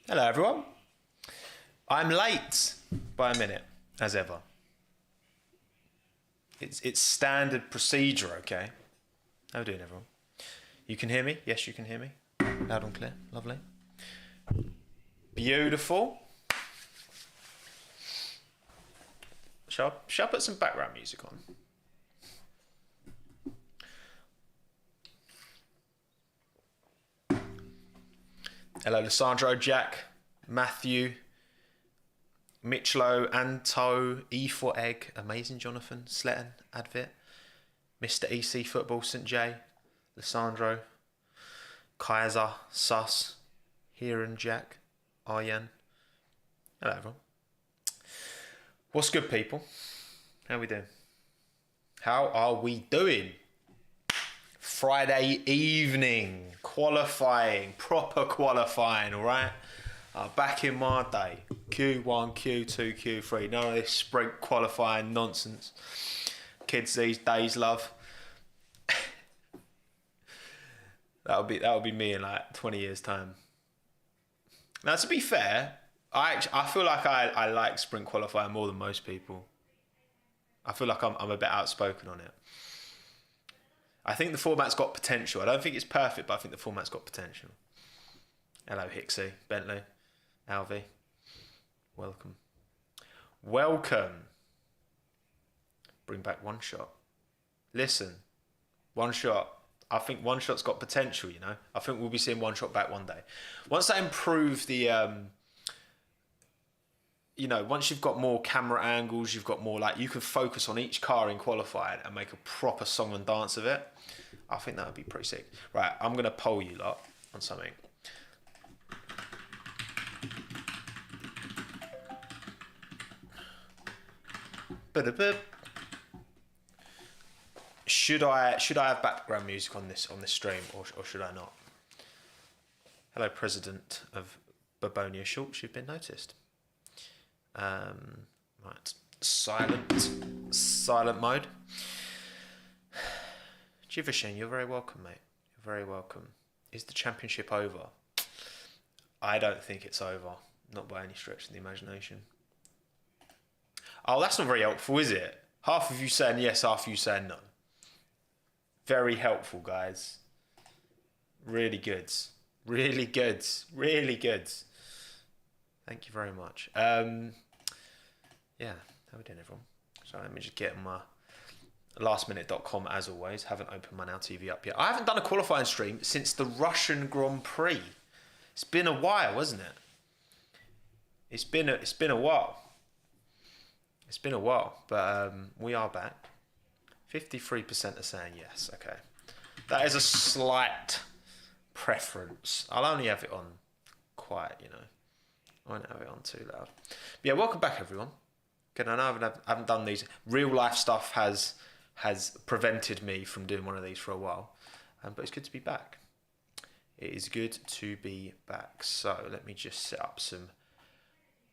Hello everyone. I'm late by a minute, as ever. It's standard procedure, okay? How are we doing, everyone? You can hear me? Yes, you can hear me. Loud and clear. Lovely. Beautiful. Shall I put some background music on? Hello, Lissandro, Jack, Matthew, Mitchlow, Anto, E for Egg, Amazing Jonathan, Sletton, Advit, Mr. EC Football, St. J, Lissandro, Kaiser, Sus, Heron, Jack, Aryan. Hello, everyone. What's good, people? How are we doing? How are we doing? Friday evening, qualifying, proper qualifying, all right? Back in my day, Q1, Q2, Q3, none of this sprint qualifying nonsense. Kids these days love. That'll be me in like 20 years' time. Now, to be fair, I feel like I like sprint qualifying more than most people. I feel like I'm a bit outspoken on it. I think the format's got potential. I don't think it's perfect, but I think the format's got potential. Hello, Hixie, Bentley, Alvy. Welcome. Welcome. Bring back One Shot. Listen, One Shot. I think One Shot's got potential, you know. I think we'll be seeing One Shot back one day. Once they improve the... once you've got more camera angles, you've got more, like, you can focus on each car in qualifying and make a proper song and dance of it. I think that would be pretty sick. Right, I'm going to poll you lot on something. Should I have background music on this stream, or should I not? Hello, President of Babonia Schultz, you've been noticed. Right, silent mode. Jivishin, you're very welcome, mate. You're very welcome. Is the championship over? I don't think it's over, not by any stretch of the imagination. Oh, that's not very helpful, is it? Half of you saying yes, half of you saying no. Very helpful, guys. Really good. Really good. Really good. Thank you very much. Yeah, how we doing, everyone? So let me just get my lastminute.com as always. Haven't opened my Now TV up yet. I haven't done a qualifying stream since the Russian Grand Prix. It's been a while, hasn't it? It's been a while. It's been a while, but we are back. 53% are saying yes. Okay, that is a slight preference. I'll only have it on quiet, you know. I won't have it on too loud. But yeah, welcome back, everyone. Okay, I know I haven't done these. Real life stuff has prevented me from doing one of these for a while, but it's good to be back. It is good to be back. So let me just set up some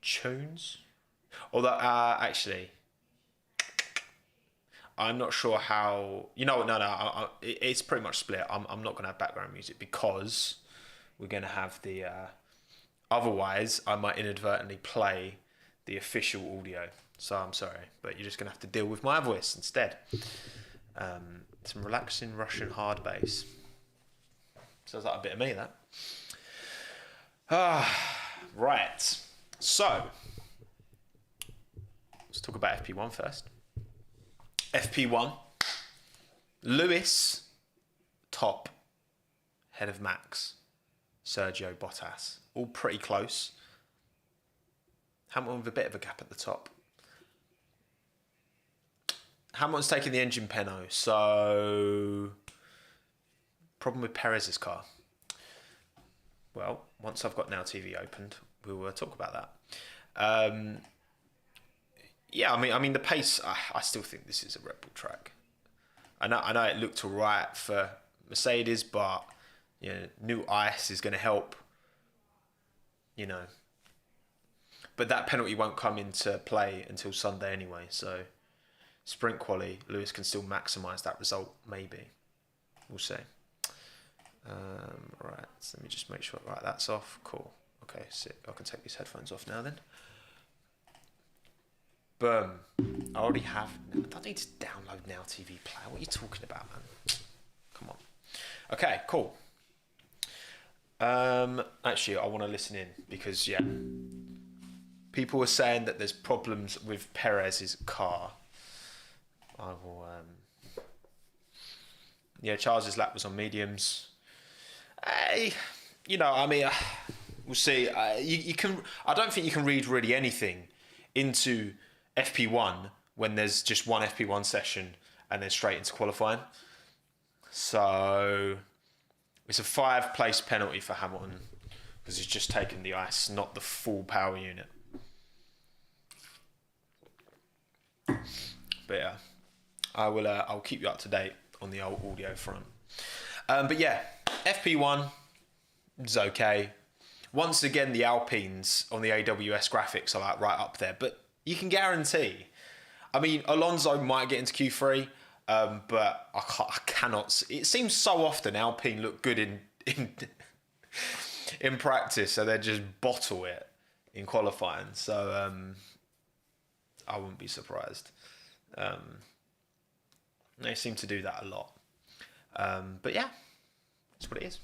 tunes. Although, actually, I'm not sure how. You know what? No. It's pretty much split. I'm not going to have background music because we're going to have the. Otherwise, I might inadvertently play the official audio. So I'm sorry, but you're just going to have to deal with my voice instead. Some relaxing Russian hard bass. Sounds like a bit of me, that. Right. So, let's talk about FP1 first. FP1. Lewis, top. Head of Max. Sergio Bottas. All pretty close. Hamilton with a bit of a gap at the top. Hamilton's taking the engine penno, so problem with Perez's car. Well, once I've got Now TV opened, we'll talk about that. Yeah, I mean the pace. I still think this is a Red Bull track. I know it looked alright for Mercedes, but you know, new ice is going to help. You know, but that penalty won't come into play until Sunday anyway. So, sprint quali, Lewis can still maximise that result. Maybe, we'll see. Right, so let me just make sure. Right, that's off. Cool. Okay, sick. I can take these headphones off now then. Boom. I already have. I don't need to download Now TV Player. What are you talking about, man? Come on. Okay, cool. Actually, I want to listen in because, yeah, people were saying that there's problems with Perez's car. I will. Yeah, Charles's lap was on mediums. You know, I mean, we'll see. You can. I don't think you can read really anything into FP1 when there's just one FP1 session and then straight into qualifying. So it's a 5-place penalty for Hamilton because he's just taken the ice, not the full power unit. But yeah, I'll keep you up to date on the old audio front. But yeah, FP1 is okay. Once again, the Alpines on the AWS graphics are like right up there, but you can guarantee. I mean, Alonso might get into Q3, but I cannot. It seems so often Alpine look good in practice, so they just bottle it in qualifying. So I wouldn't be surprised. They seem to do that a lot. But yeah, that's what it is.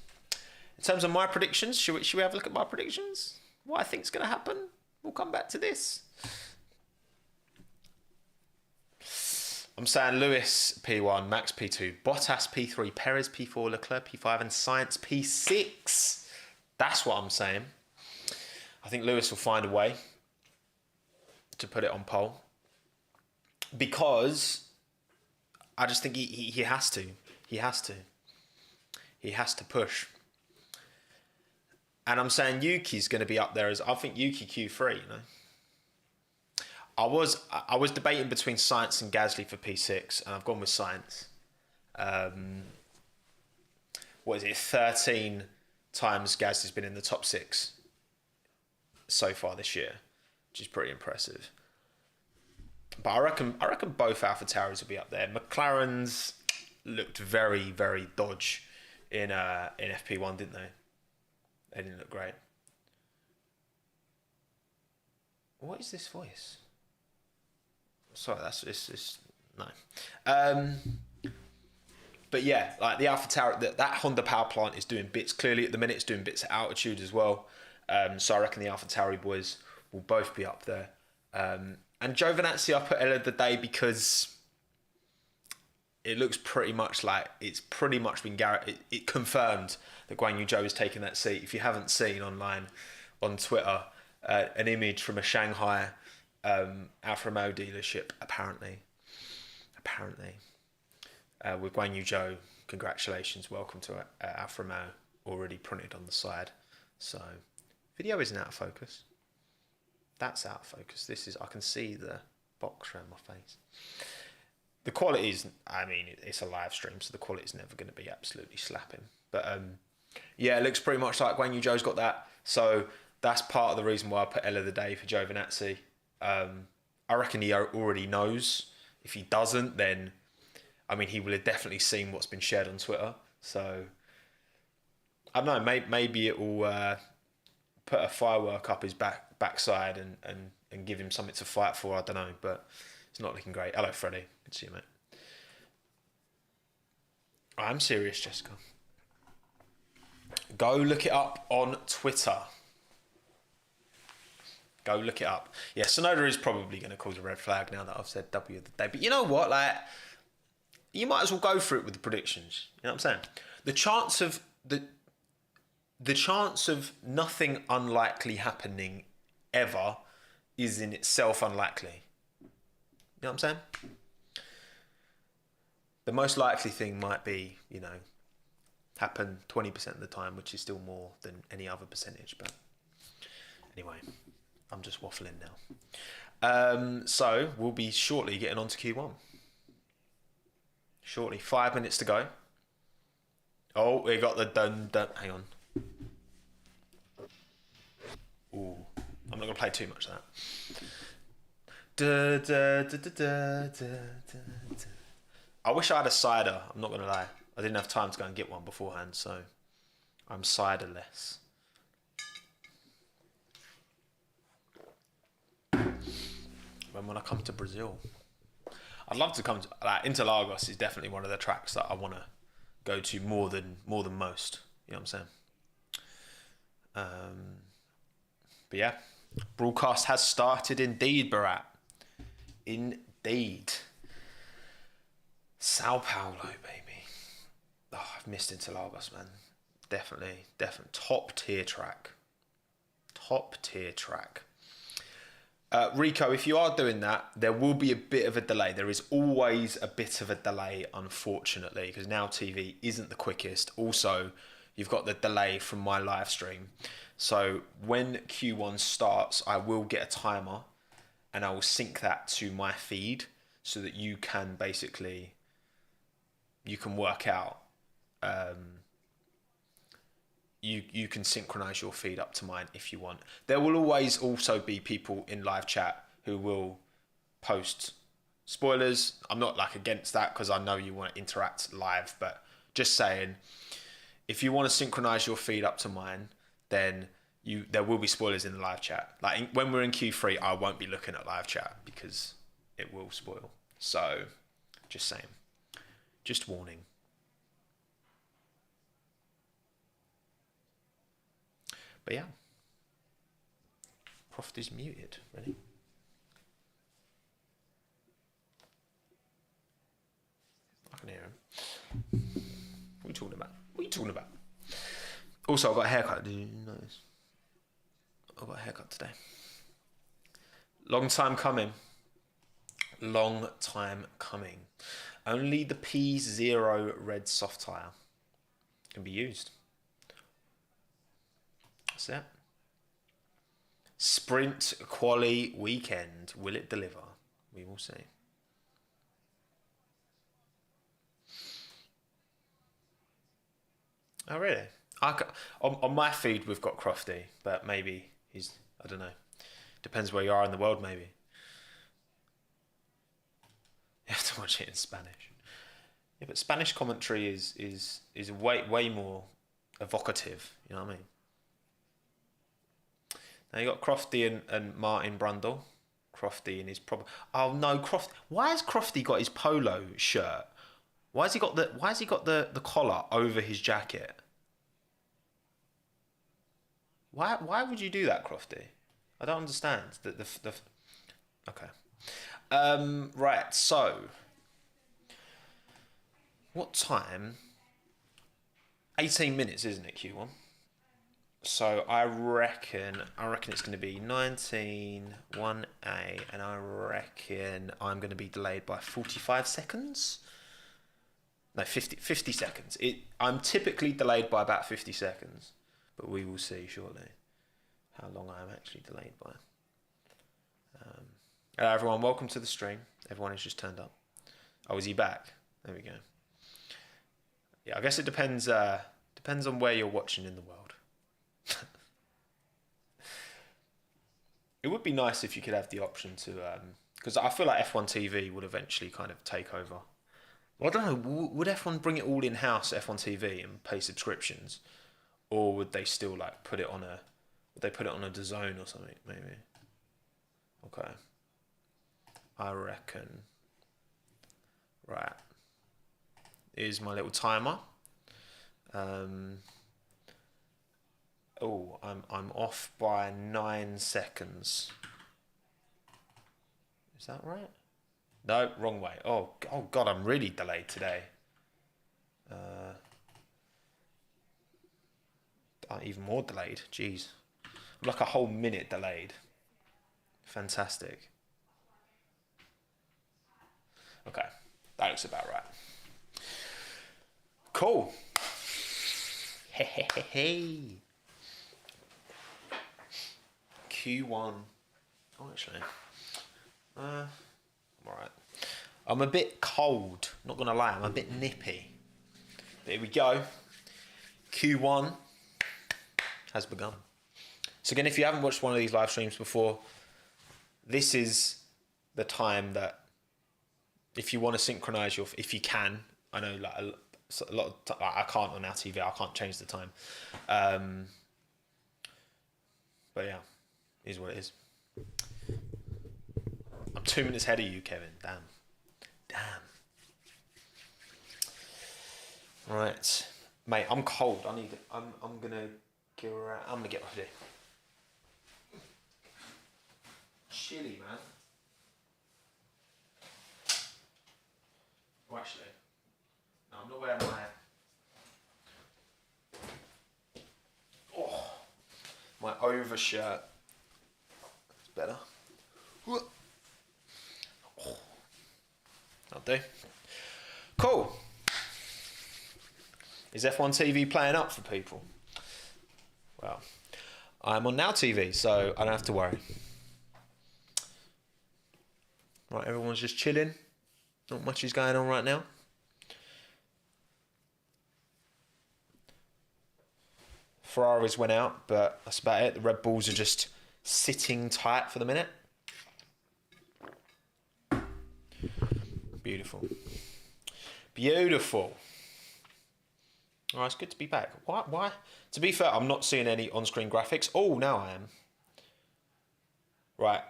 In terms of my predictions, should we have a look at my predictions? What I think is going to happen? We'll come back to this. I'm saying Lewis P1, Max P2, Bottas P3, Perez P4, Leclerc P5, and Sainz P6. That's what I'm saying. I think Lewis will find a way to put it on pole because I just think he has to. He has to push. And I'm saying Yuki's going to be up there as I think Yuki Q3. You know, I was debating between Sainz and Gasly for P6, and I've gone with Sainz. What is it? 13 times Gasly's been in the top 6 so far this year, which is pretty impressive. But I reckon both AlphaTauris will be up there. McLaren's looked very, very dodge in FP1, didn't they? They didn't look great. What is this voice? Sorry, it's no. But yeah, like the AlphaTauri, that Honda power plant is doing bits. Clearly, at the minute, it's doing bits at altitude as well. So I reckon the AlphaTauri boys will both be up there. And Giovinazzi, I put L of the day because it looks pretty much like it's pretty much been it confirmed that Guan Yu Zhou is taking that seat. If you haven't seen online on Twitter, an image from a Shanghai Alfa Romeo dealership, apparently, with Guan Yu Zhou, congratulations, welcome to Alfa Romeo, already printed on the side. So, video isn't out of focus. That's out of focus. This is, I can see the box around my face. The quality is, I mean, it's a live stream, so the quality is never going to be absolutely slapping. But yeah, it looks pretty much like Guan Yu Zhou's got that. So that's part of the reason why I put L of the day for Giovinazzi. I reckon he already knows. If he doesn't, then, I mean, he will have definitely seen what's been shared on Twitter. So, I don't know, maybe it will put a firework up his backside and give him something to fight for. I don't know, but it's not looking great. Hello, Freddie. Good to see you, mate. I'm serious, Jessica. Go look it up on Twitter. Go look it up. Yeah, Sonoda is probably going to cause a red flag now that I've said W of the day. But you know what? Like, you might as well go for it with the predictions. You know what I'm saying? The chance of nothing unlikely happening ever is in itself unlikely. You know what I'm saying? The most likely thing might be, you know, happen 20% of the time, which is still more than any other percentage. But anyway, I'm just waffling now. So we'll be shortly getting on to Q1. Shortly, 5 minutes to go. Oh, we got the dun. Hang on. Ooh, I'm not going to play too much of that. I wish I had a cider. I'm not going to lie. I didn't have time to go and get one beforehand, so I'm ciderless. When I come to Brazil, I'd love to come to Interlagos. Is definitely one of the tracks that I want to go to more than most. You know what I'm saying? But yeah, broadcast has started indeed, Barat. Indeed. Sao Paulo, baby. Oh, I've missed Interlagos, man. Definitely. Top tier track. Rico, if you are doing that, there will be a bit of a delay. There is always a bit of a delay, unfortunately, because Now TV isn't the quickest. Also, you've got the delay from my live stream. So when Q1 starts, I will get a timer and I will sync that to my feed so that you can basically, you can work out, you can synchronize your feed up to mine if you want. There will always also be people in live chat who will post spoilers. I'm not like against that because I know you want to interact live, but just saying, if you want to synchronize your feed up to mine, then there will be spoilers in the live chat. Like when we're in Q3, I won't be looking at live chat because it will spoil. So just saying, just warning. But yeah, Croft is muted. Ready? I can hear him. What are you talking about? Also, I got a haircut. Did you notice? I got a haircut today. Long time coming. Only the P0 red soft tire can be used. That's it. Sprint Quali weekend. Will it deliver? We will see. Oh, really? On my feed, we've got Crofty, but maybe he's, I don't know. Depends where you are in the world, maybe. You have to watch it in Spanish. Yeah, but Spanish commentary is way more evocative, you know what I mean? Now you got Crofty and Martin Brundle. Crofty in his Oh no, why has Crofty got his polo shirt? Why has he got the collar over his jacket? Why would you do that, Crofty? I don't understand. Okay. Right, so what time? 18 minutes, isn't it, Q1? So I reckon it's going to be 19, 1A, and I reckon I'm going to be delayed by 45 seconds. No, 50 seconds. I'm typically delayed by about 50 seconds, but we will see shortly how long I am actually delayed by. Hello everyone, welcome to the stream. Everyone has just turned up. Oh, is he back? There we go. Yeah, I guess it depends on where you're watching in the world. It would be nice if you could have the option to, because I feel like F1 TV would eventually kind of take over. Well, I don't know, would F1 bring it all in-house, F1 TV, and pay subscriptions? Or would they still like put it on a DAZN or something, maybe? Okay. I reckon. Right. Here's my little timer. Oh, I'm off by 9 seconds. Is that right? No, wrong way. Oh God, I'm really delayed today. Even more delayed. Jeez, I'm like a whole minute delayed. Fantastic. Okay, that looks about right. Cool. Hey. Q1. Oh, actually, I'm alright. I'm a bit cold. Not gonna lie, I'm a bit nippy. There we go. Q1 has begun. So again, if you haven't watched one of these live streams before, this is the time that if you want to synchronize if you can, I know like a lot of I can't on our TV. I can't change the time. But yeah, it is what it is. I'm 2 minutes ahead of you, Kevin. Damn. Right, mate. I'm cold. I'm gonna get off here. Chilly, man. Oh, actually, no, I'm not wearing my overshirt. It's better. Oh, that'll do. Cool. Is F1 TV playing up for people? Well, I'm on Now TV, so I don't have to worry. Right, everyone's just chilling. Not much is going on right now. Ferraris went out, but that's about it. The Red Bulls are just sitting tight for the minute. Beautiful. Beautiful. Oh, it's good to be back. Why? To be fair, I'm not seeing any on-screen graphics. Oh, now I am. Right.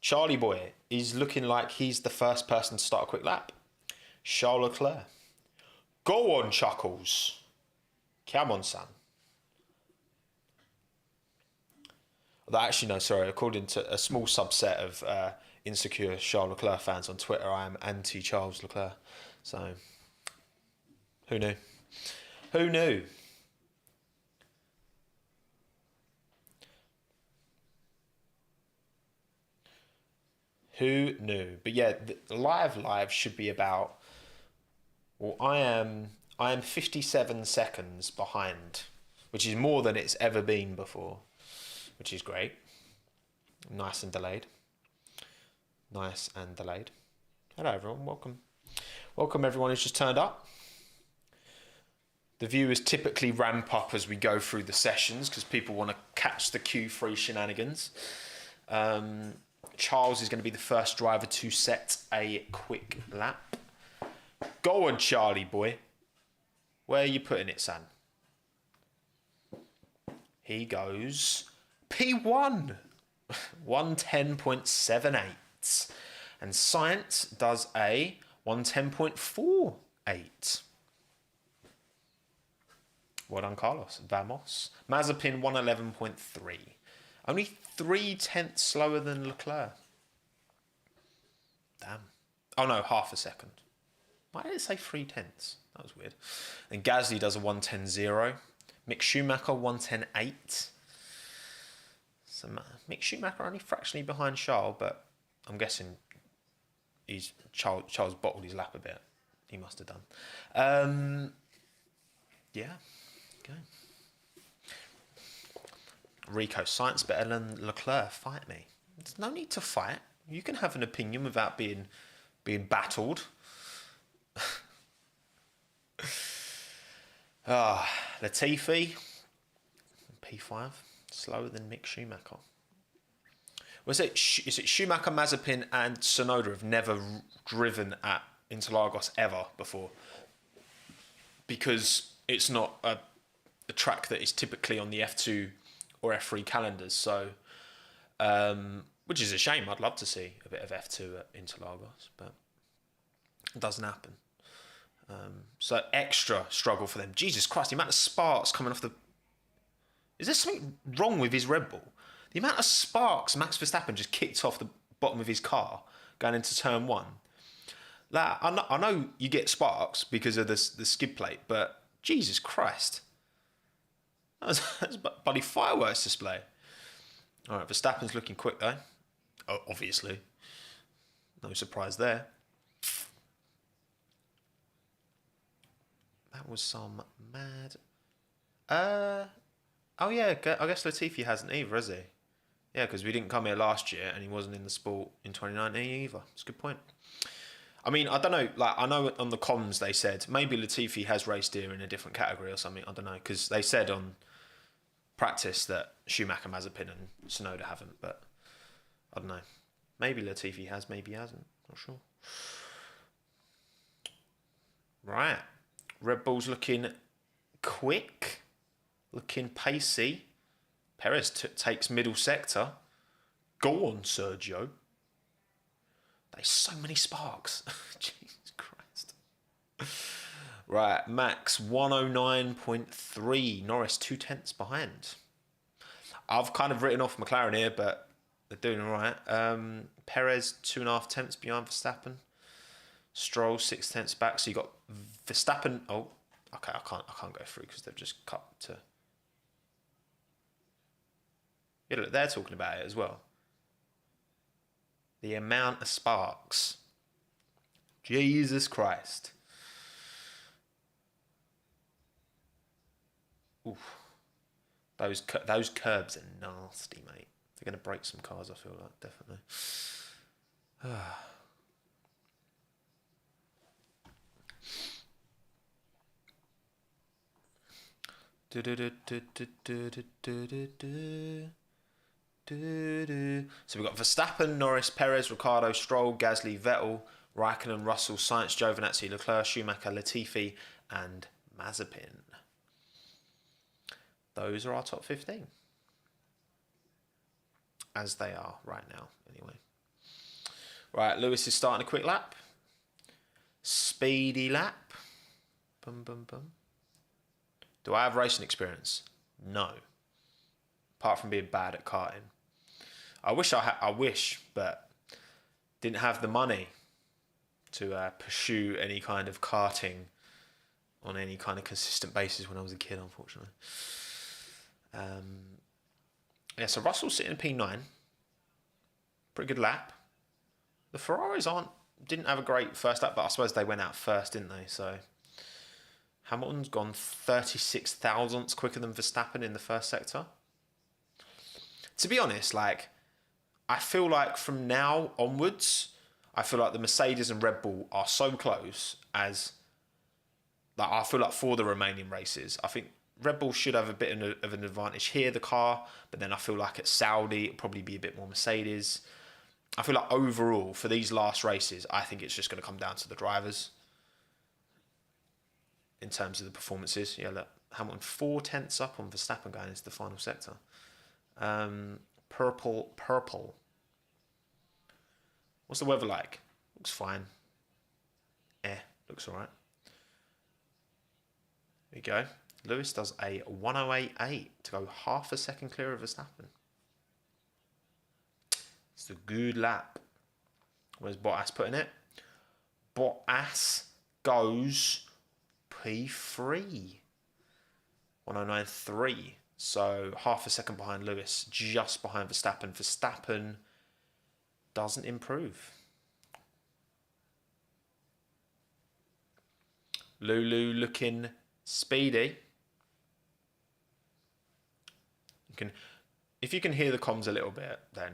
Charlie boy is looking like he's the first person to start a quick lap. Charles Leclerc. Go on, Chuckles. Come on, son. Actually, no, sorry. According to a small subset of insecure Charles Leclerc fans on Twitter, I am anti-Charles Leclerc. So, who knew? Who knew? Who knew? But yeah, the live should be about. Well, I am 57 seconds behind, which is more than it's ever been before, which is great. Nice and delayed. Nice and delayed. Hello, everyone. Welcome. Welcome, everyone who's just turned up. The viewers typically ramp up as we go through the sessions because people want to catch the Q3 shenanigans. Charles is going to be the first driver to set a quick lap. Go on, Charlie boy. Where are you putting it, son? He goes P1. 110.78. And Science does a 110.48. Well done, Carlos. Vamos. Mazepin 111.3. Only 0.3 slower than Leclerc. Damn. Oh no, half a second. Why did it say 0.3? That was weird. And Gasly does a 110.0. Mick Schumacher 110.8. So Mick Schumacher only fractionally behind Charles, but I'm guessing Charles bottled his lap a bit. He must have done. Yeah. Okay. Rico, Science better than Leclerc. Fight me. There's no need to fight. You can have an opinion without being battled. Latifi, P5, slower than Mick Schumacher. Is it Schumacher, Mazepin, and Tsunoda have never driven at Interlagos ever before? Because it's not a track that is typically on the F2 or F3 calendars. So, which is a shame. I'd love to see a bit of F2 at Interlagos, but it doesn't happen. So extra struggle for them. Jesus Christ, the amount of sparks coming off the... Is there something wrong with his Red Bull? The amount of sparks Max Verstappen just kicked off the bottom of his car going into turn one. Like, I know you get sparks because of the skid plate, but Jesus Christ. That's bloody fireworks display. All right, Verstappen's looking quick though. Oh, obviously. No surprise there. That was some mad... Oh yeah, I guess Latifi hasn't either, has he? Yeah, because we didn't come here last year and he wasn't in the sport in 2019 either. That's a good point. I mean, I don't know. Like, I know on the comms they said maybe Latifi has raced here in a different category or something. I don't know, because they said on practice that Schumacher, Mazepin and Tsunoda haven't, but I don't know. Maybe Latifi has, maybe he hasn't. Not sure. Right. Red Bull's looking quick, looking pacey. Perez takes middle sector. Go on, Sergio. There's so many sparks. Jesus Christ. Right, Max 109.3. Norris 2/10 behind. I've kind of written off McLaren here, but they're doing all right. Perez 2.5 tenths behind Verstappen. Stroll 6 tenths back. So you got Verstappen. Oh, okay. I can't go through because they've just cut to. Yeah, look, they're talking about it as well. The amount of sparks. Jesus Christ. Oof. Those curbs are nasty, mate. They're going to break some cars, I feel like, definitely. So we've got Verstappen, Norris, Perez, Ricciardo, Stroll, Gasly, Vettel, Raikkonen, Russell, Sainz, Giovinazzi, Leclerc, Schumacher, Latifi, and Mazepin. Those are our top 15. As they are right now, anyway. Right, Lewis is starting a quick lap. Speedy lap. Bum, bum, bum. Do I have racing experience? No. Apart from being bad at karting. I wish, but didn't have the money to pursue any kind of karting on any kind of consistent basis when I was a kid, unfortunately. Yeah, so Russell's sitting in P9. Pretty good lap. The Ferraris didn't have a great first lap, but I suppose they went out first, didn't they? So Hamilton's gone 36 thousandths quicker than Verstappen in the first sector. To be honest, I feel like from now onwards, I feel like the Mercedes and Red Bull are so close as I feel like for the remaining races, I think Red Bull should have a bit of an advantage here, the car, but then I feel like at Saudi, it'll probably be a bit more Mercedes. I feel like overall, for these last races, I think it's just going to come down to the drivers in terms of the performances. Yeah, look, Hamilton 4 tenths up on Verstappen going into the final sector. Purple. What's the weather like? Looks fine. Looks all right. There you go. Lewis does a 108.8 to go half a second clear of Verstappen. It's a good lap. Where's Bottas putting it? Bottas goes P3. 109.3. So half a second behind Lewis, just behind Verstappen. Verstappen doesn't improve. Lulu looking speedy. If you can hear the comms a little bit, then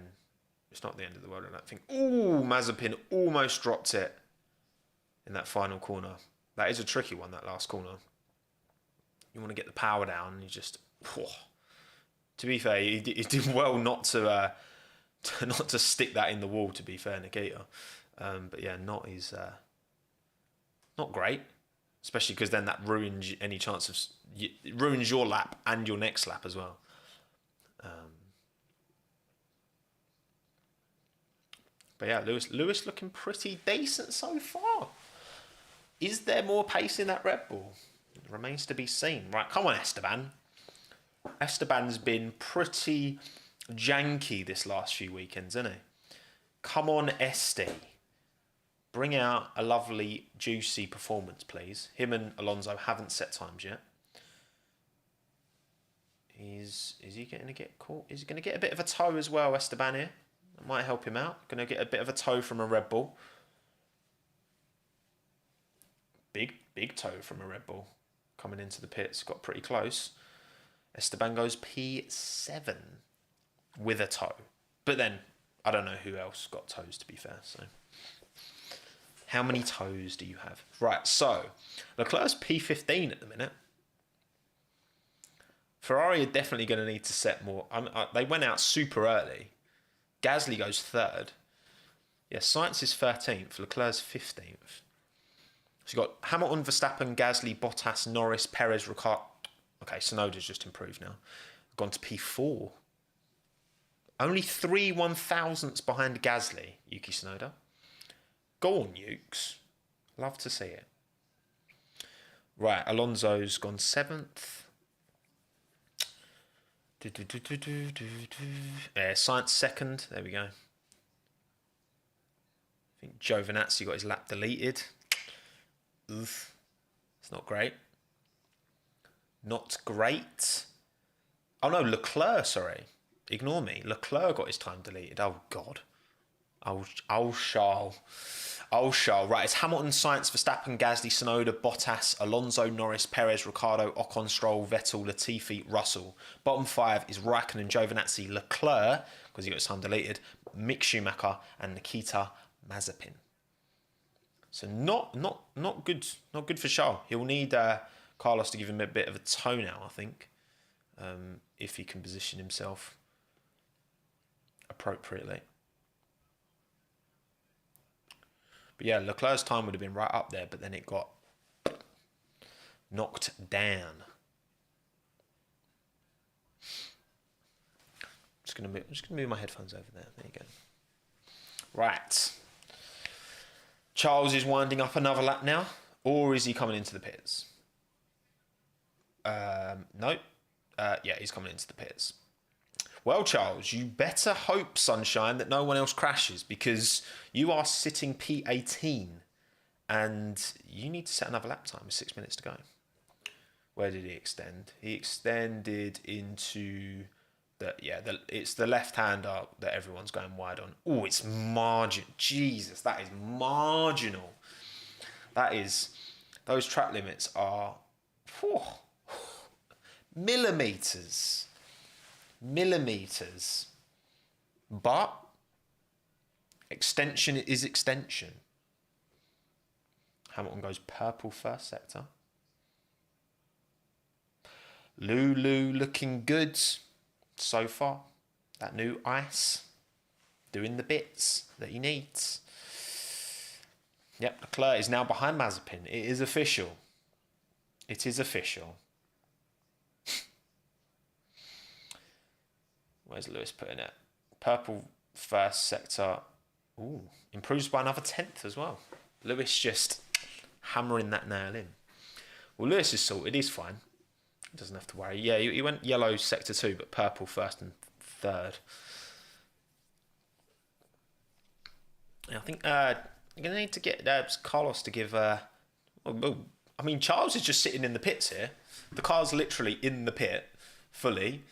it's not the end of the world, I don't think. Ooh, Mazepin almost dropped it in that final corner. That is a tricky one, that last corner. You want to get the power down, and you just... To be fair, he did well not to stick that in the wall, to be fair, Nikita. But yeah, not great. Especially because then that ruins any chance of... It ruins your lap and your next lap as well. But yeah, Lewis looking pretty decent so far. Is there more pace in that Red Bull? It remains to be seen. Right, come on, Esteban. Esteban's been pretty janky this last few weekends, hasn't he? Come on, Este. Bring out a lovely, juicy performance, please. Him and Alonso haven't set times yet. Is he going to get caught? Is he going to get a bit of a tow as well, Esteban here? That might help him out. Going to get a bit of a tow from a Red Bull. Big tow from a Red Bull. Coming into the pits, got pretty close. Esteban goes P7 with a tow. But then, I don't know who else got tows, to be fair. So, how many tows do you have? Right, so, Leclerc's P15 at the minute. Ferrari are definitely going to need to set more. They went out super early. Gasly goes 3rd. Yeah, Sainz is 13th. Leclerc's 15th. So you got Hamilton, Verstappen, Gasly, Bottas, Norris, Perez, Ricciardo. Okay, Tsunoda's just improved now. Gone to P4. Only 3 1,000ths behind Gasly, Yuki Tsunoda. Go on, Ukes. Love to see it. Right, Alonso's gone 7th. Science 2nd. There we go. I think Giovinazzi got his lap deleted. Oof. It's not great. Not great. Oh no, Leclerc, sorry. Ignore me. Leclerc got his time deleted. Oh God. Oh Charles. Oh Charles. Right, it's Hamilton, Sainz, Verstappen, Gasly, Tsunoda, Bottas, Alonso, Norris, Perez, Ricciardo, Ocon, Stroll, Vettel, Latifi, Russell. Bottom 5 is Raikkonen, Giovinazzi, Leclerc, because he got his time deleted, Mick Schumacher, and Nikita Mazepin. So not good. Not good for Charles. He'll need Carlos to give him a bit of a toe now, I think, if he can position himself appropriately. But yeah, Leclerc's time would have been right up there, but then it got knocked down. I'm just gonna move my headphones over there. There you go. Right. Charles is winding up another lap now, or is he coming into the pits? No. Yeah, he's coming into the pits. Well, Charles, you better hope, sunshine, that no one else crashes, because you are sitting P18 and you need to set another lap time with 6 minutes to go. Where did he extend? He extended into it's the left-hander that everyone's going wide on. Oh, it's margin. Jesus, that is marginal. That is, those track limits are millimeters. But extension is extension. Hamilton goes purple first sector. Lulu looking good so far. That new ice doing the bits that he needs. Yep, Leclerc is now behind Mazepin. It is official. It is official. Where's Lewis putting it? Purple first sector. Ooh, improves by another 10th as well. Lewis just hammering that nail in. Well, Lewis is sorted. He's fine. He doesn't have to worry. Yeah, he went yellow sector 2, but purple first and third. I think you're going to need to get Carlos to give... I mean, Charles is just sitting in the pits here. The car's literally in the pit, fully.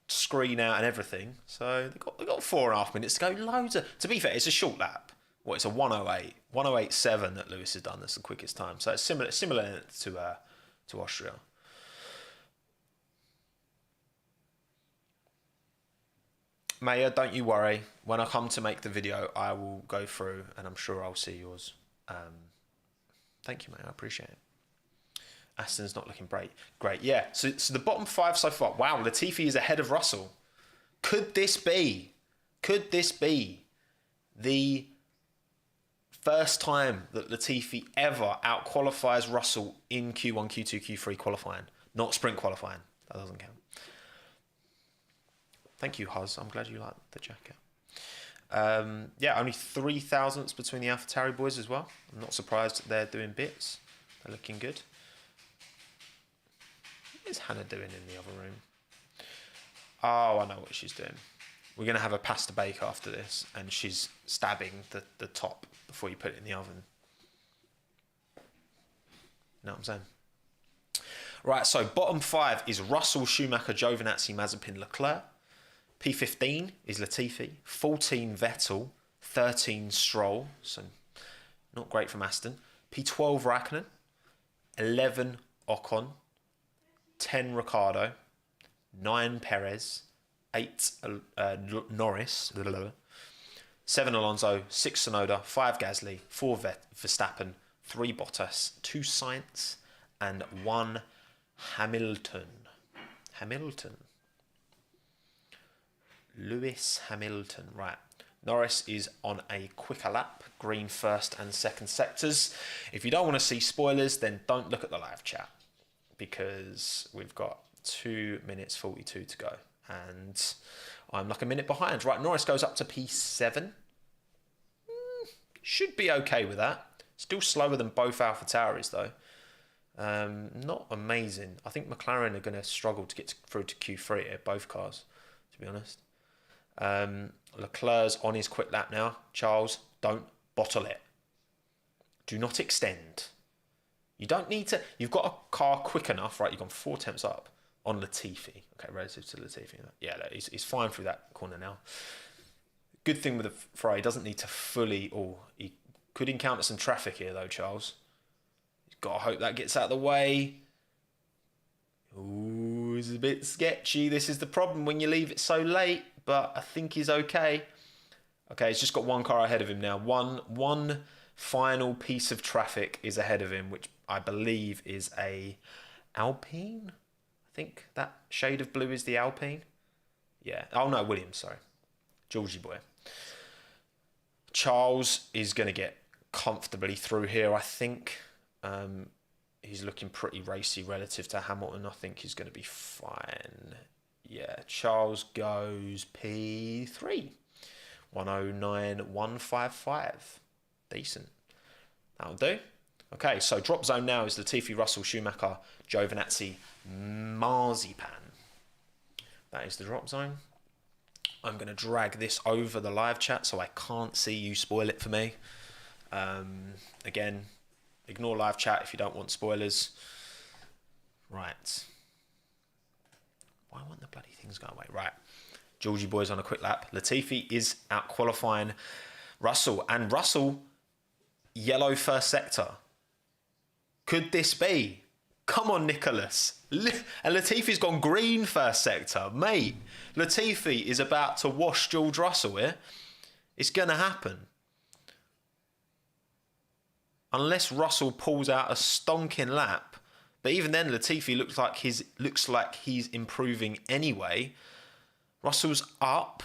Screen out and everything. So they got 4.5 minutes to go. Loads of... To be fair, it's a short lap. Well, it's a 1:08. 1:08.7 that Lewis has done. That's the quickest time. So it's similar to Austria. Maya, don't you worry. When I come to make the video, I will go through and I'm sure I'll see yours. Thank you, Maya. I appreciate it. Aston's not looking great. Yeah, so the bottom 5 so far. Wow, Latifi is ahead of Russell. Could this be the first time that Latifi ever out-qualifies Russell in Q1, Q2, Q3 qualifying? Not sprint qualifying. That doesn't count. Thank you, Huz. I'm glad you like the jacket. Yeah, only 3 thousandths between the AlphaTauri boys as well. I'm not surprised that they're doing bits. They're looking good. What is Hannah doing in the other room? Oh, I know what she's doing. We're going to have a pasta bake after this, and she's stabbing the top before you put it in the oven. You know what I'm saying? Right, so bottom 5 is Russell, Schumacher, Giovinazzi, Mazepin, Leclerc. P15 is Latifi. 14 Vettel. 13 Stroll. So not great from Aston. P12 Raikkonen. 11 Ocon. 10 Ricciardo, 9 Perez, 8 Norris, 7 Alonso, 6 Tsunoda, 5 Gasly, 4 Verstappen, 3 Bottas, 2 Sainz, and 1 Hamilton. Lewis Hamilton, right. Norris is on a quicker lap, green first and second sectors. If you don't want to see spoilers, then don't look at the live chat, because we've got 2 minutes 42 to go. And I'm like a minute behind. Right, Norris goes up to P7. Should be okay with that. Still slower than both AlphaTauris though. Not amazing. I think McLaren are going to struggle to get through to Q3 here, both cars, to be honest. Leclerc's on his quick lap now. Charles, don't bottle it. Do not extend. You don't need to. You've got a car quick enough, right? You've gone 4 tenths up on Latifi. Okay, relative to Latifi. Yeah, he's fine through that corner now. Good thing with the Ferrari, he doesn't need to fully. Oh, he could encounter some traffic here though, Charles. He's got to hope that gets out of the way. Ooh, it's a bit sketchy. This is the problem when you leave it so late, but I think he's okay. Okay, he's just got one car ahead of him now. One final piece of traffic is ahead of him, which I believe is a Alpine. I think that shade of blue is the Alpine. Yeah. Oh no, Williams, sorry. Georgie boy. Charles is going to get comfortably through here, I think. He's looking pretty racy relative to Hamilton. I think he's going to be fine. Yeah, Charles goes P3. 109.155. Decent. That'll do. Okay, so drop zone now is Latifi, Russell, Schumacher, Giovinazzi, Marzipan. That is the drop zone. I'm going to drag this over the live chat so I can't see you spoil it for me. Again, ignore live chat if you don't want spoilers. Right. Why won't the bloody things go away? Right. Georgie boy's on a quick lap. Latifi is out qualifying Russell. And Russell, yellow first sector. Could this be? Come on, Nicholas. And Latifi's gone green first sector. Mate, Latifi is about to wash George Russell here. It's going to happen. Unless Russell pulls out a stonking lap. But even then, Latifi looks like he's improving anyway. Russell's up.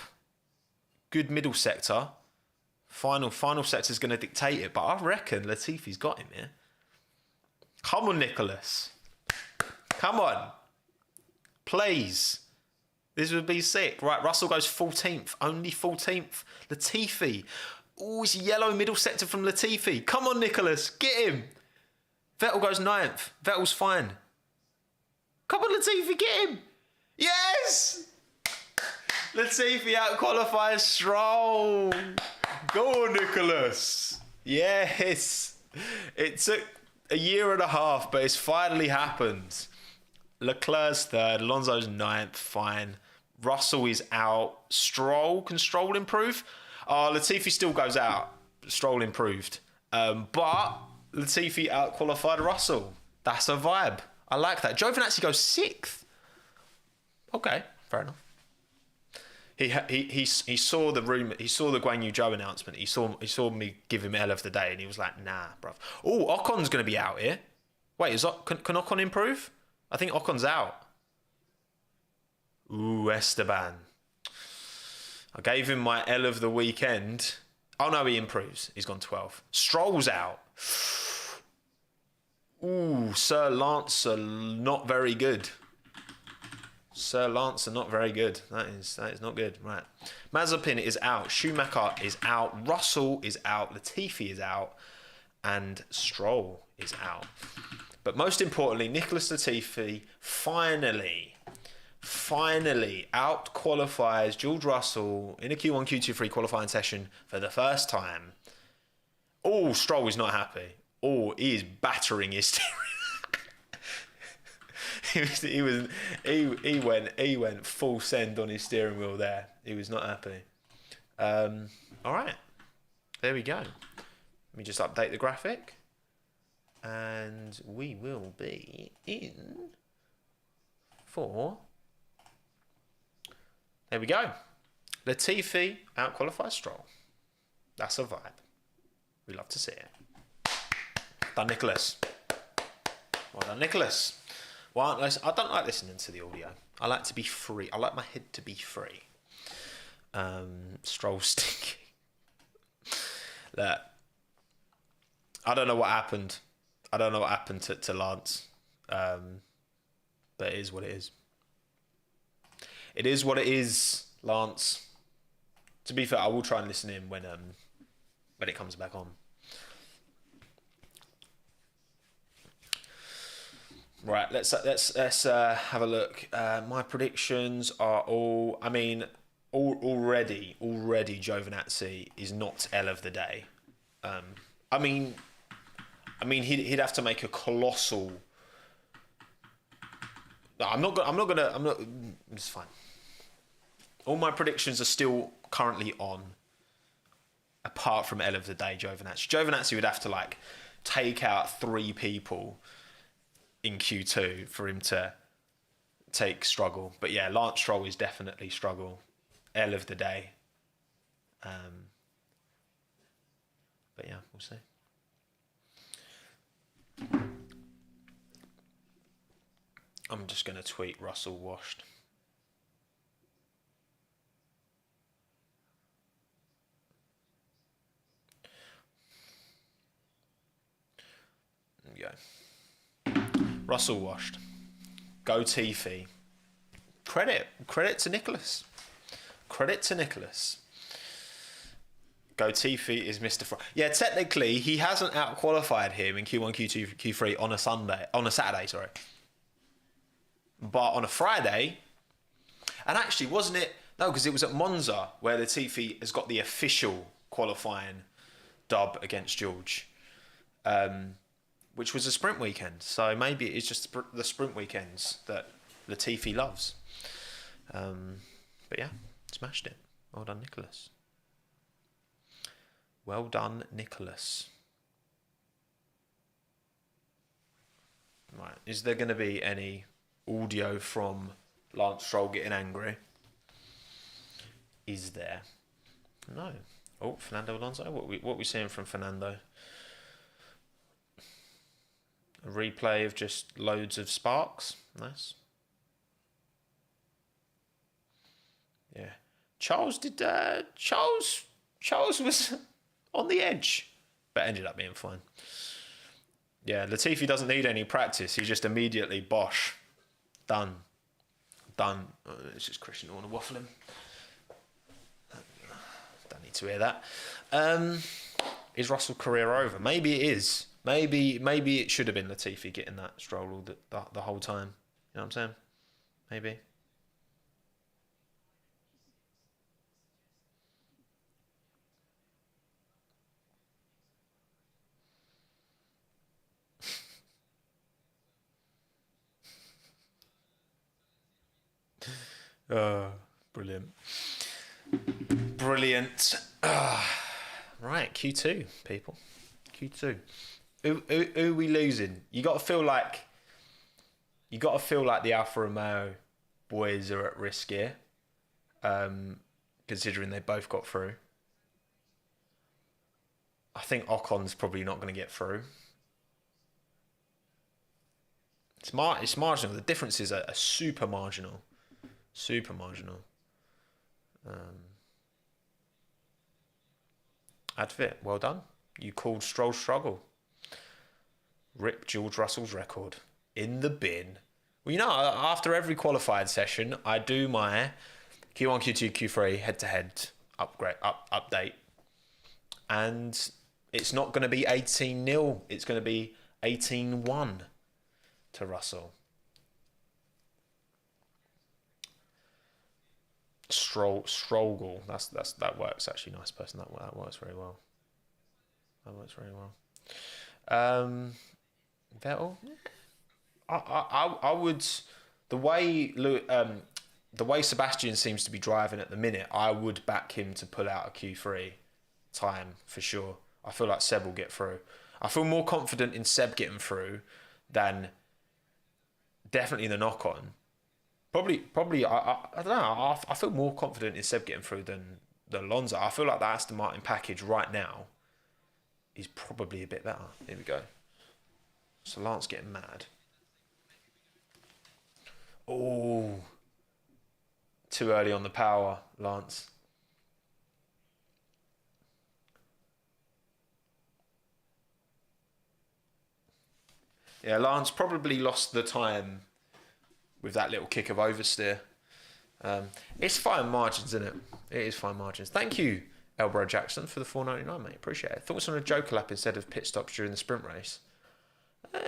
Good middle sector. Final sector is going to dictate it. But I reckon Latifi's got him here. Come on, Nicholas. Come on. Please. This would be sick. Right, Russell goes 14th. Only 14th. Latifi. Oh, it's yellow middle sector from Latifi. Come on, Nicholas. Get him. Vettel goes 9th. Vettel's fine. Come on, Latifi. Get him. Yes! Latifi out-qualifies Stroll. Go on, Nicholas. Yes. It took a year and a half, but it's finally happened. Leclerc's 3rd. Alonso's 9th. Fine. Russell is out. Stroll. Can Stroll improve? Oh, Latifi still goes out. Stroll improved. But Latifi out-qualified Russell. That's a vibe. I like that. Giovinazzi goes 6th. Okay, fair enough. He saw the rumor. He saw the Guan Yu Zhou announcement. He saw me give him L of the day, and he was like, "Nah, bruv." Oh, Ocon's going to be out here. Wait, can Ocon improve? I think Ocon's out. Ooh, Esteban. I gave him my L of the weekend. Oh no, he improves. He's gone 12. Stroll's out. Ooh, Sir Lance are not very good. Sir Lance are not very good. That is not good. Right. Mazepin is out. Schumacher is out. Russell is out. Latifi is out. And Stroll is out. But most importantly, Nicholas Latifi finally out-qualifies George Russell in a Q1, Q2, 3 qualifying session for the first time. Oh, Stroll is not happy. Oh, he is battering his steering. He went full send on his steering wheel there. He was not happy. All right, there we go. Let me just update the graphic, and we will be in for. There we go. Latifi out-qualifies Stroll. That's a vibe. We love to see it. Done, Nicholas. Well done, Nicholas. Well, I don't like listening to the audio. I like to be free. I like my head to be free. Stroll stinky. That I don't know what happened. I don't know what happened to Lance. But it is what it is. It is what it is, Lance. To be fair, I will try and listen in when it comes back on. Right, let's have a look. My predictions are all. I mean, already Giovinazzi is not L of the day. I mean, he'd have to make a colossal. No, I'm not. It's fine. All my predictions are still currently on. Apart from L of the day, Giovinazzi. Giovinazzi would have to like take out 3 people in Q2 for him to take struggle. But yeah, Lance Stroll is definitely struggle. L of the day. But yeah, we'll see. I'm just going to tweet Russell washed. There we go. Russell washed. Go Tiffy. Credit to Nicholas. Credit to Nicholas. Go Tiffy is Mr. Yeah, technically he hasn't out-qualified him in Q1, Q2, Q3 on a Saturday, sorry. But on a Friday, and actually wasn't it? No, because it was at Monza where Latifi has got the official qualifying dub against George, which was a sprint weekend. So maybe it's just the sprint weekends that Latifi loves. But yeah, smashed it. Well done, Nicholas. Well done, Nicholas. Right, is there going to be any audio from Lance Stroll getting angry? Is there? No. Oh, Fernando Alonso. What we seeing from Fernando? A replay of just loads of sparks. Nice. Yeah. Charles was on the edge, but ended up being fine. Yeah, Latifi doesn't need any practice. He just immediately bosh. Done. It's just Christian Horner waffling. Don't need to hear that. Is Russell's career over? Maybe it is. Maybe it should have been Latifi getting that Stroll the whole time. You know what I'm saying? Maybe. Brilliant. Right, Q2, people. Q2. Who are we losing? You got to feel like the Alfa Romeo boys are at risk here, considering they both got through. I think Ocon's probably not going to get through. It's marginal. The differences are super marginal. Super marginal. Advit, well done. You called Stroll struggle. Rip George Russell's record. In the bin. Well, you know, after every qualified session, I do my Q1, Q2, Q3 head-to-head update. And it's not going to be 18-0. It's going to be 18-1 to Russell. Stroggle. That works actually. Nice person. That works very well. Vettel. I would, the way Sebastian seems to be driving at the minute, I would back him to pull out a Q3 time for sure. I feel like Seb will get through. I feel more confident in Seb getting through than definitely the knock-on. Probably. I don't know. I feel more confident in Seb getting through than Alonso. I feel like the Aston Martin package right now is probably a bit better. Here we go. So Lance getting mad. Oh, too early on the power, Lance. Yeah, Lance probably lost the time with that little kick of oversteer. It's fine margins, isn't it? It is fine margins. Thank you, Elbro Jackson, for the $4.99, mate. Appreciate it. Thoughts on a Joker lap instead of pit stops during the sprint race? I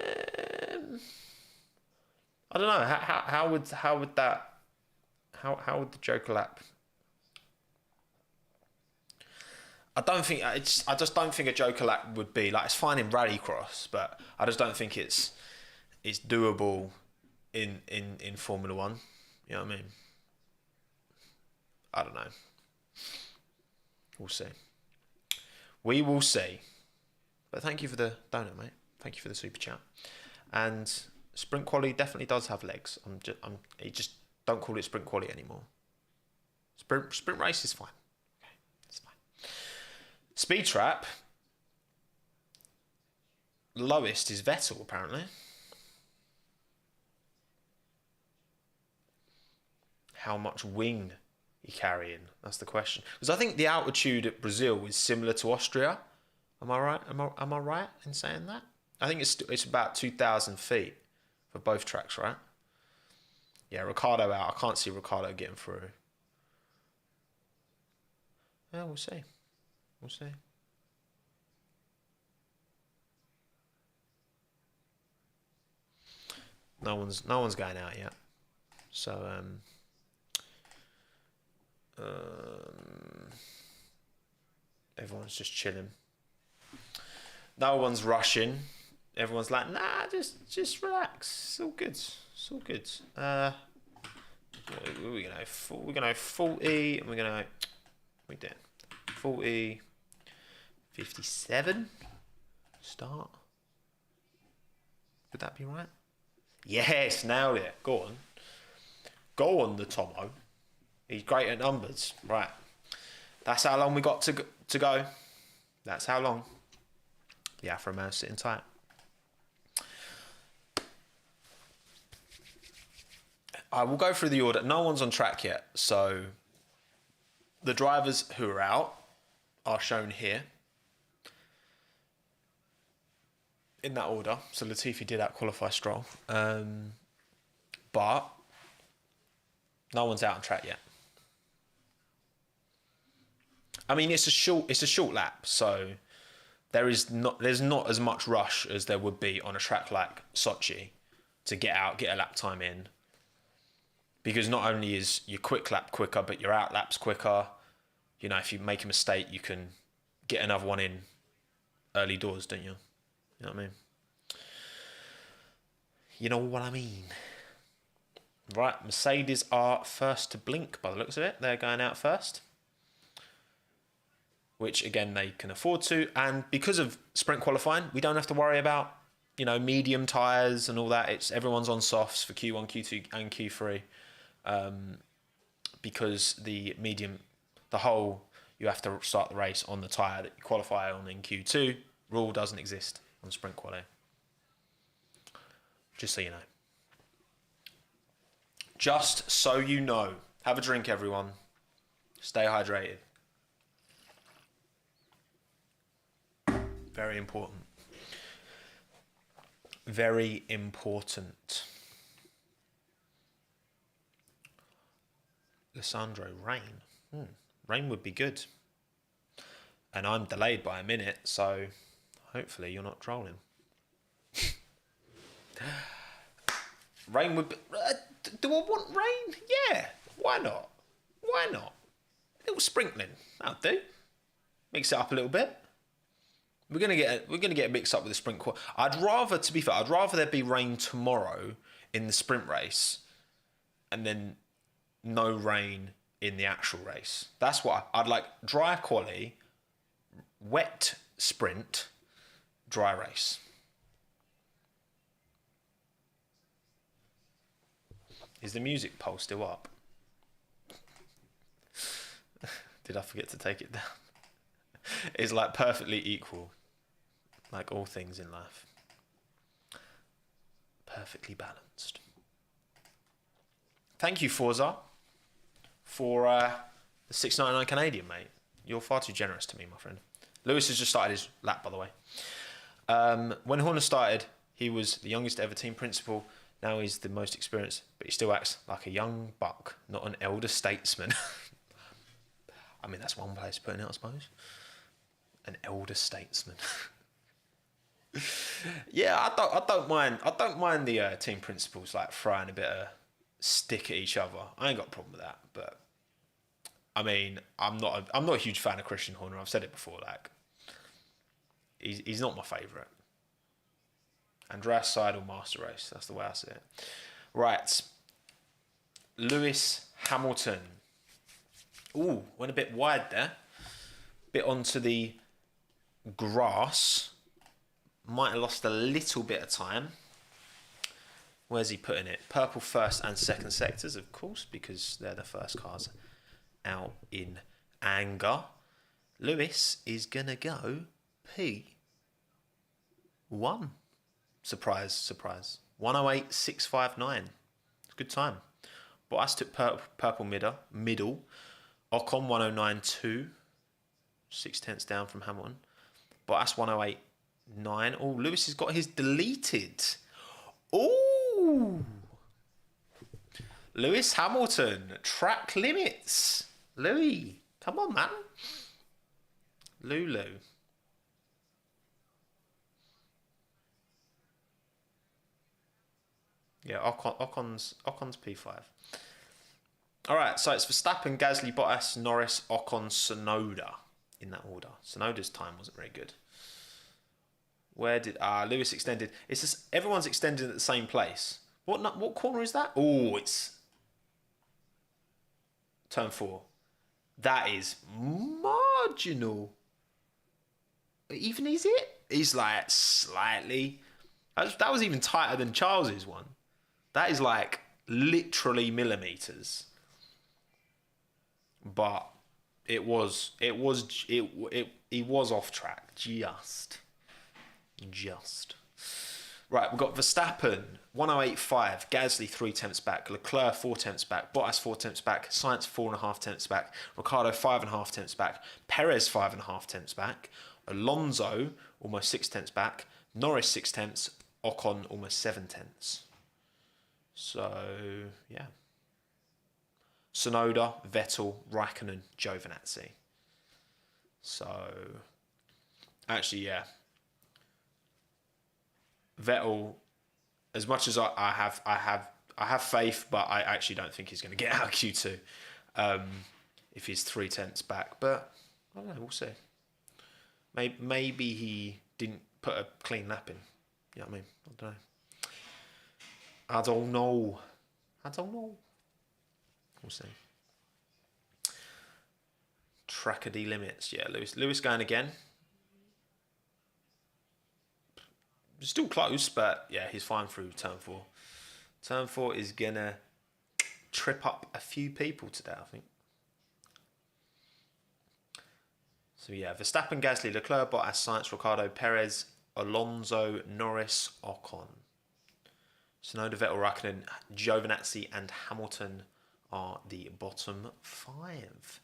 don't know. How would the Joker lap? I just don't think a Joker lap would be like, it's fine in rallycross, but I just don't think it's doable in Formula One. You know what I mean? I don't know. We'll see. We will see. But thank you for the donut, mate. Thank you for the super chat. And sprint quali definitely does have legs. You just don't call it sprint quali anymore. Sprint race is fine. Okay, it's fine. Speed trap. Lowest is Vettel, apparently. How much wing you carrying? That's the question. Because I think the altitude at Brazil is similar to Austria. Am I right? Am I right in saying that? I think it's about 2,000 feet for both tracks, right? Yeah, Ricciardo out. I can't see Ricciardo getting through. Yeah, we'll see. We'll see. No one's going out yet. So everyone's just chilling. No one's rushing. Everyone's like, nah, just relax. It's all good. It's all good. We're gonna 40, and we're gonna we did 40, 57 start. Would that be right? Yes, nailed it. Go on, the Tommo. He's great at numbers. Right. That's how long we got to go. That's how long. The Afro Man sitting tight. I will go through the order. No one's on track yet, so the drivers who are out are shown here in that order. So Latifi did out-qualify Stroll, but no one's out on track yet. I mean, it's a short lap, so there's not as much rush as there would be on a track like Sochi to get out, get a lap time in. Because not only is your quick lap quicker, but your out lap's quicker. You know, if you make a mistake, you can get another one in early doors, don't you? You know what I mean? You know what I mean? Right, Mercedes are first to blink by the looks of it. They're going out first. Which, again, they can afford to. And because of sprint qualifying, we don't have to worry about, medium tyres and all that. Everyone's on softs for Q1, Q2 and Q3. Because you have to start the race on the tyre that you qualify on in Q2. Rule doesn't exist on sprint quali. Just so you know. Just so you know. Have a drink, everyone. Stay hydrated. Very important. Very important. Lissandro, rain. Rain would be good. And I'm delayed by a minute, so hopefully you're not trolling. Rain would be... do I want rain? Yeah. Why not? Why not? A little sprinkling. That'll do. Mix it up a little bit. We're gonna get mixed up with the sprint. I'd rather there be rain tomorrow in the sprint race, and then no rain in the actual race. That's what I'd like. Dry quali, wet sprint, dry race. Is the music poll still up? Did I forget to take it down? It's like perfectly equal. Like all things in life. Perfectly balanced. Thank you, Forza, for the $6.99 Canadian, mate. You're far too generous to me, my friend. Lewis has just started his lap, by the way. When Horner started, He was the youngest ever team principal. Now he's the most experienced, but he still acts like a young buck, not an elder statesman. I mean, that's one way of putting it, I suppose. An elder statesman. Yeah, I don't mind. I don't mind the team principals like throwing a bit of stick at each other. I ain't got a problem with that. But I mean, I'm not a huge fan of Christian Horner. I've said it before. Like, he's not my favourite. Andreas Seidel master race. That's the way I see it. Right, Lewis Hamilton. Ooh, went a bit wide there. Bit onto the grass. Might have lost a little bit of time. Where's he putting it? Purple first and second sectors, of course, because they're the first cars out in anger. Lewis is going to go P1. Surprise, surprise. 108.659. It's a good time. Bottas took purple middle. Ocon 109.2. 0.6 down from Hamilton. Bottas 108.9. Oh, Lewis has got his deleted. Oh! Lewis Hamilton. Track limits. Louis. Come on, man. Lulu. Yeah, Ocon's P5. All right, so it's Verstappen, Gasly, Bottas, Norris, Ocon, Tsunoda in that order. Tsunoda's time wasn't very good. Where did Lewis extended? It's just everyone's extending at the same place. What corner is that? Oh, it's turn 4. That is marginal. Even is it? He's like slightly. That was even tighter than Charles's one. That is like literally millimeters. But he was off track just. Right, we've got Verstappen 108.5, Gasly 0.3 back, Leclerc 0.4 back, Bottas 0.4 back, Sainz 4.5 back, Ricciardo 5.5 back, Perez 5.5 back, Alonso almost 0.6 back, Norris 0.6, Ocon almost 0.7. So yeah, Tsunoda, Vettel, Raikkonen, Giovinazzi. So actually, yeah. Vettel, as much as I have faith, but I actually don't think he's going to get out of Q2 if he's 0.3 back. But I don't know. We'll see. Maybe he didn't put a clean lap in. You know what I mean? I don't know. We'll see. Tracker D limits. Yeah, Lewis going again. Still close, but yeah, he's fine through turn 4. Turn 4 is gonna trip up a few people today, I think. So yeah, Verstappen, Gasly, Leclerc, Bottas, Sainz, Ricciardo, Perez, Alonso, Norris, Ocon. Tsunoda, Vettel, Raikkonen, Giovinazzi and Hamilton are the bottom 5.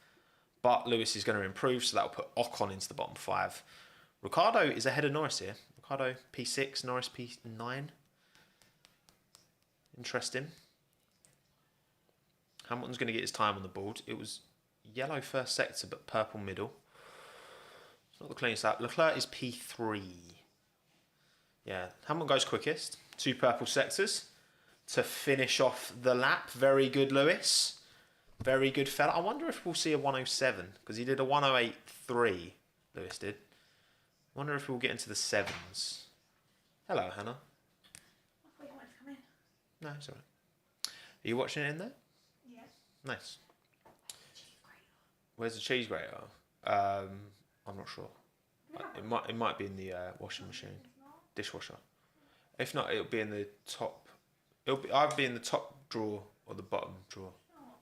But Lewis is going to improve, so that'll put Ocon into the bottom 5. Ricciardo is ahead of Norris here. Ricciardo P6, Norris P9. Interesting. Hamilton's going to get his time on the board. It was yellow first sector, but purple middle. It's not the cleanest lap. Leclerc is P3. Yeah, Hamilton goes quickest. 2 purple sectors to finish off the lap. Very good, Lewis. Very good fella. I wonder if we'll see a 107, because he did a 108.3, Lewis did. I wonder if we'll get into the 7s. Hello, Hannah. I thought you wanted to come in. No, it's all right. Are you watching it in there? Yeah. Nice. Cheese grater. Where's the cheese grater? I'm not sure. It might be in the washing machine, dishwasher. If not, it'll be in the top. It'll either be in the top drawer or the bottom drawer.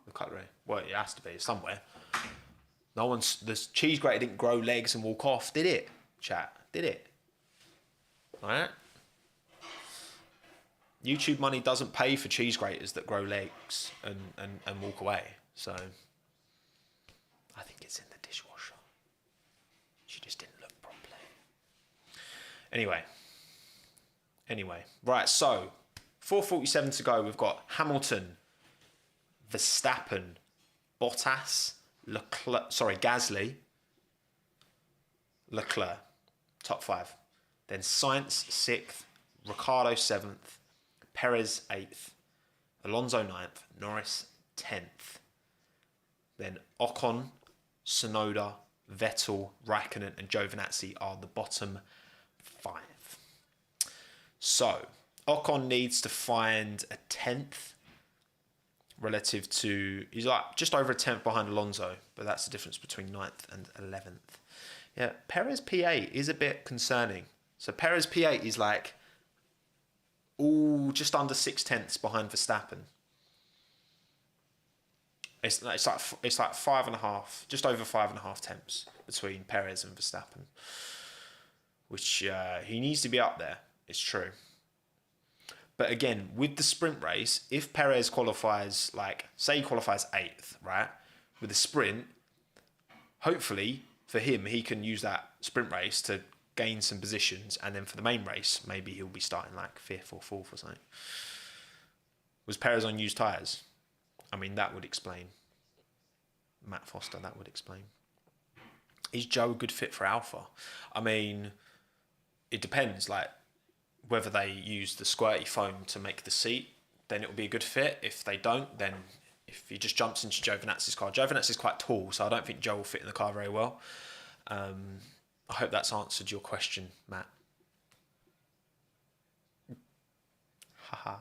The cutlery. Well, it has to be somewhere. The cheese grater didn't grow legs and walk off, did it? Chat, did it? Alright. YouTube money doesn't pay for cheese graters that grow legs and walk away. So I think it's in the dishwasher. She just didn't look properly. Anyway. Anyway, right, so 4:47 to go. We've got Hamilton, Verstappen, Bottas, Gasly, Leclerc, top 5. Then Sainz 6th, Ricciardo 7th, Perez 8th, Alonso 9th, Norris 10th. Then Ocon, Tsunoda, Vettel, Raikkonen and Giovinazzi are the bottom 5. So, Ocon needs to find a 10th relative to... He's like just over a 10th behind Alonso, but that's the difference between 9th and 11th. Yeah, Perez P8 is a bit concerning. So Perez P8 is like... just under 6/10 behind Verstappen. It's like 5.5, just over 5.5 tenths between Perez and Verstappen, which he needs to be up there. It's true. But again, with the sprint race, if Perez qualifies, say he qualifies 8th, right, with a sprint, hopefully for him, he can use that sprint race to gain some positions, and then for the main race, maybe he'll be starting 5th or 4th or something. Was Perez on used tyres? I mean, that would explain. Matt Foster, that would explain. Is Joe a good fit for Alpha? I mean, it depends, whether they use the squirty foam to make the seat, then it'll be a good fit. If they don't, then if he just jumps into Giovinazzi's car. Giovinazzi's quite tall, so I don't think Joe will fit in the car very well. I hope that's answered your question, Matt. Haha.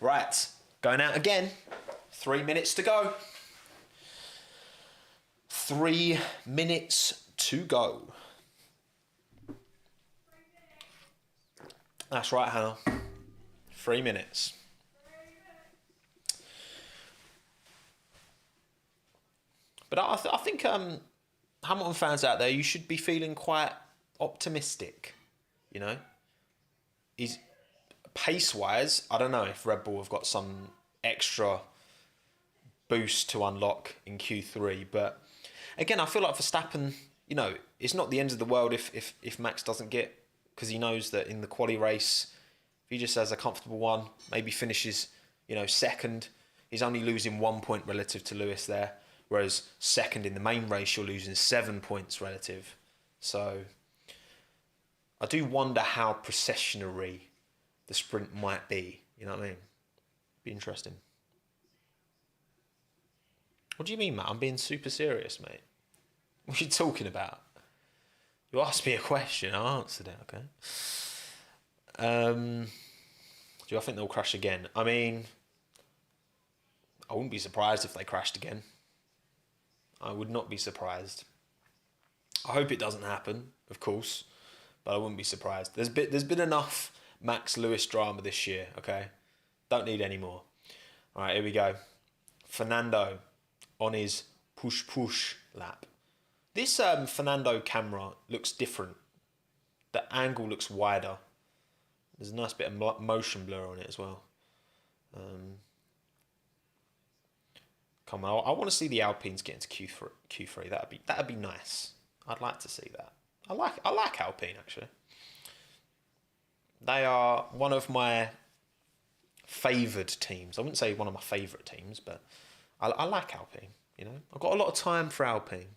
Right, going out again. 3 minutes to go. 3 minutes to go. That's right, Hannah. 3 minutes. But I think Hamilton fans out there, you should be feeling quite optimistic. You know, he's pace-wise. I don't know if Red Bull have got some extra boost to unlock in Q3, but again, I feel like Verstappen, it's not the end of the world if Max doesn't get, because he knows that in the quali race, if he just has a comfortable one, maybe finishes, second, he's only losing 1 point relative to Lewis there, whereas second in the main race, you're losing 7 points relative. So I do wonder how processionary the sprint might be. You know what I mean? Be interesting. What do you mean, Matt? I'm being super serious, mate. What are you talking about? You asked me a question, I answered it, okay? Do I think they'll crash again? I mean, I wouldn't be surprised if they crashed again. I would not be surprised. I hope it doesn't happen, of course, but I wouldn't be surprised. There's been enough Max Lewis drama this year, okay? Don't need any more. All right, here we go. Fernando on his push lap. This Fernando camera looks different. The angle looks wider. There's a nice bit of motion blur on it as well. Come on, I want to see the Alpines get into Q3. That'd be nice. I'd like to see that. I like Alpine actually. They are one of my favoured teams. I wouldn't say one of my favourite teams, but I like Alpine. I've got a lot of time for Alpine.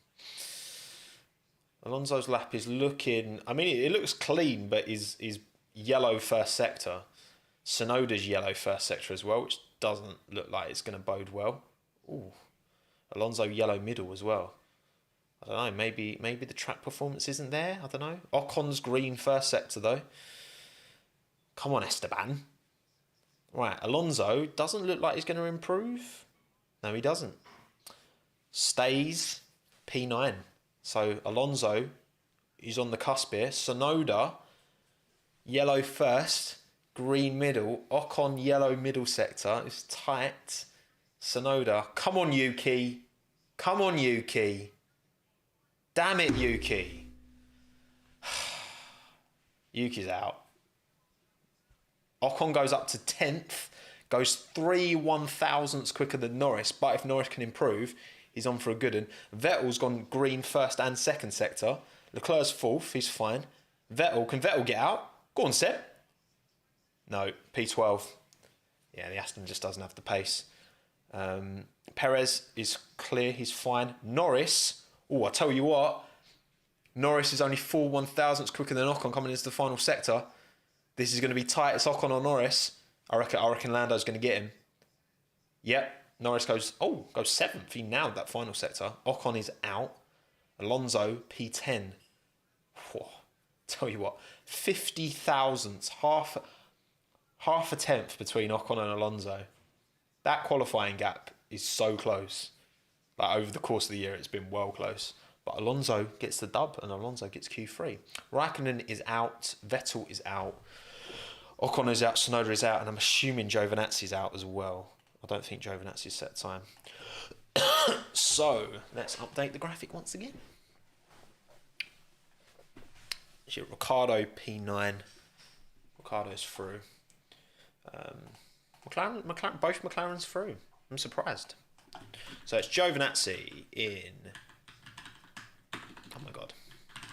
Alonso's lap is looking... I mean, it looks clean, but is yellow first sector. Tsunoda's yellow first sector as well, which doesn't look like it's going to bode well. Ooh, Alonso yellow middle as well. I don't know, maybe the track performance isn't there. I don't know. Ocon's green first sector though. Come on, Esteban. Right, Alonso doesn't look like he's going to improve. No, he doesn't. Stays P9. So Alonso is on the cusp here. Tsunoda, yellow first, green middle. Ocon, yellow middle sector. It's tight. Tsunoda, come on, Yuki. Come on, Yuki. Damn it, Yuki. Yuki's out. Ocon goes up to 10th, goes 3 1,000ths quicker than Norris, but if Norris can improve, he's on for a good one. Vettel's gone green first and second sector. Leclerc's 4th, he's fine. Can Vettel get out? Go on, Seb. No, P12. Yeah, the Aston just doesn't have the pace. Perez is clear, he's fine. Norris, I tell you what, Norris is only 4/1000ths quicker than Ocon coming into the final sector. This is going to be tight. It's Ocon or Norris. I reckon Lando's going to get him. Yep, Norris goes 7th. He nailed that final sector. Ocon is out. Alonso, P10. Whoa. Tell you what, 50 thousandths, half a tenth between Ocon and Alonso. That qualifying gap is so close. Like over the course of the year, it's been well close. But Alonso gets the dub and Alonso gets Q3. Raikkonen is out. Vettel is out. Ocon is out. Tsunoda is out. And I'm assuming Giovinazzi is out as well. I don't think Giovinazzi's set time. So, let's update the graphic once again. Ricciardo P9. Ricciardo's through. Both McLaren's through. I'm surprised. So it's Giovinazzi in. Oh my god.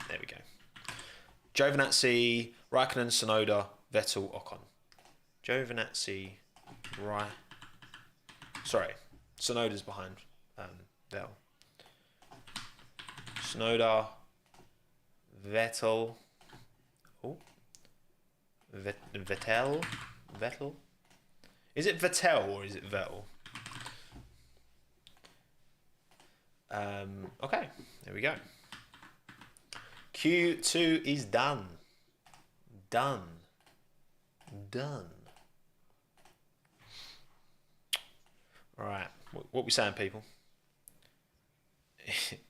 There we go. Giovinazzi, Raikkonen, Tsunoda, Vettel, Ocon. Giovinazzi, Tsunoda's behind Vettel. Tsunoda, Vettel. Oh. Vettel. Is it Vettel or is it Vettel? Okay, there we go. Q2 is done. Done. Alright, what we saying, people?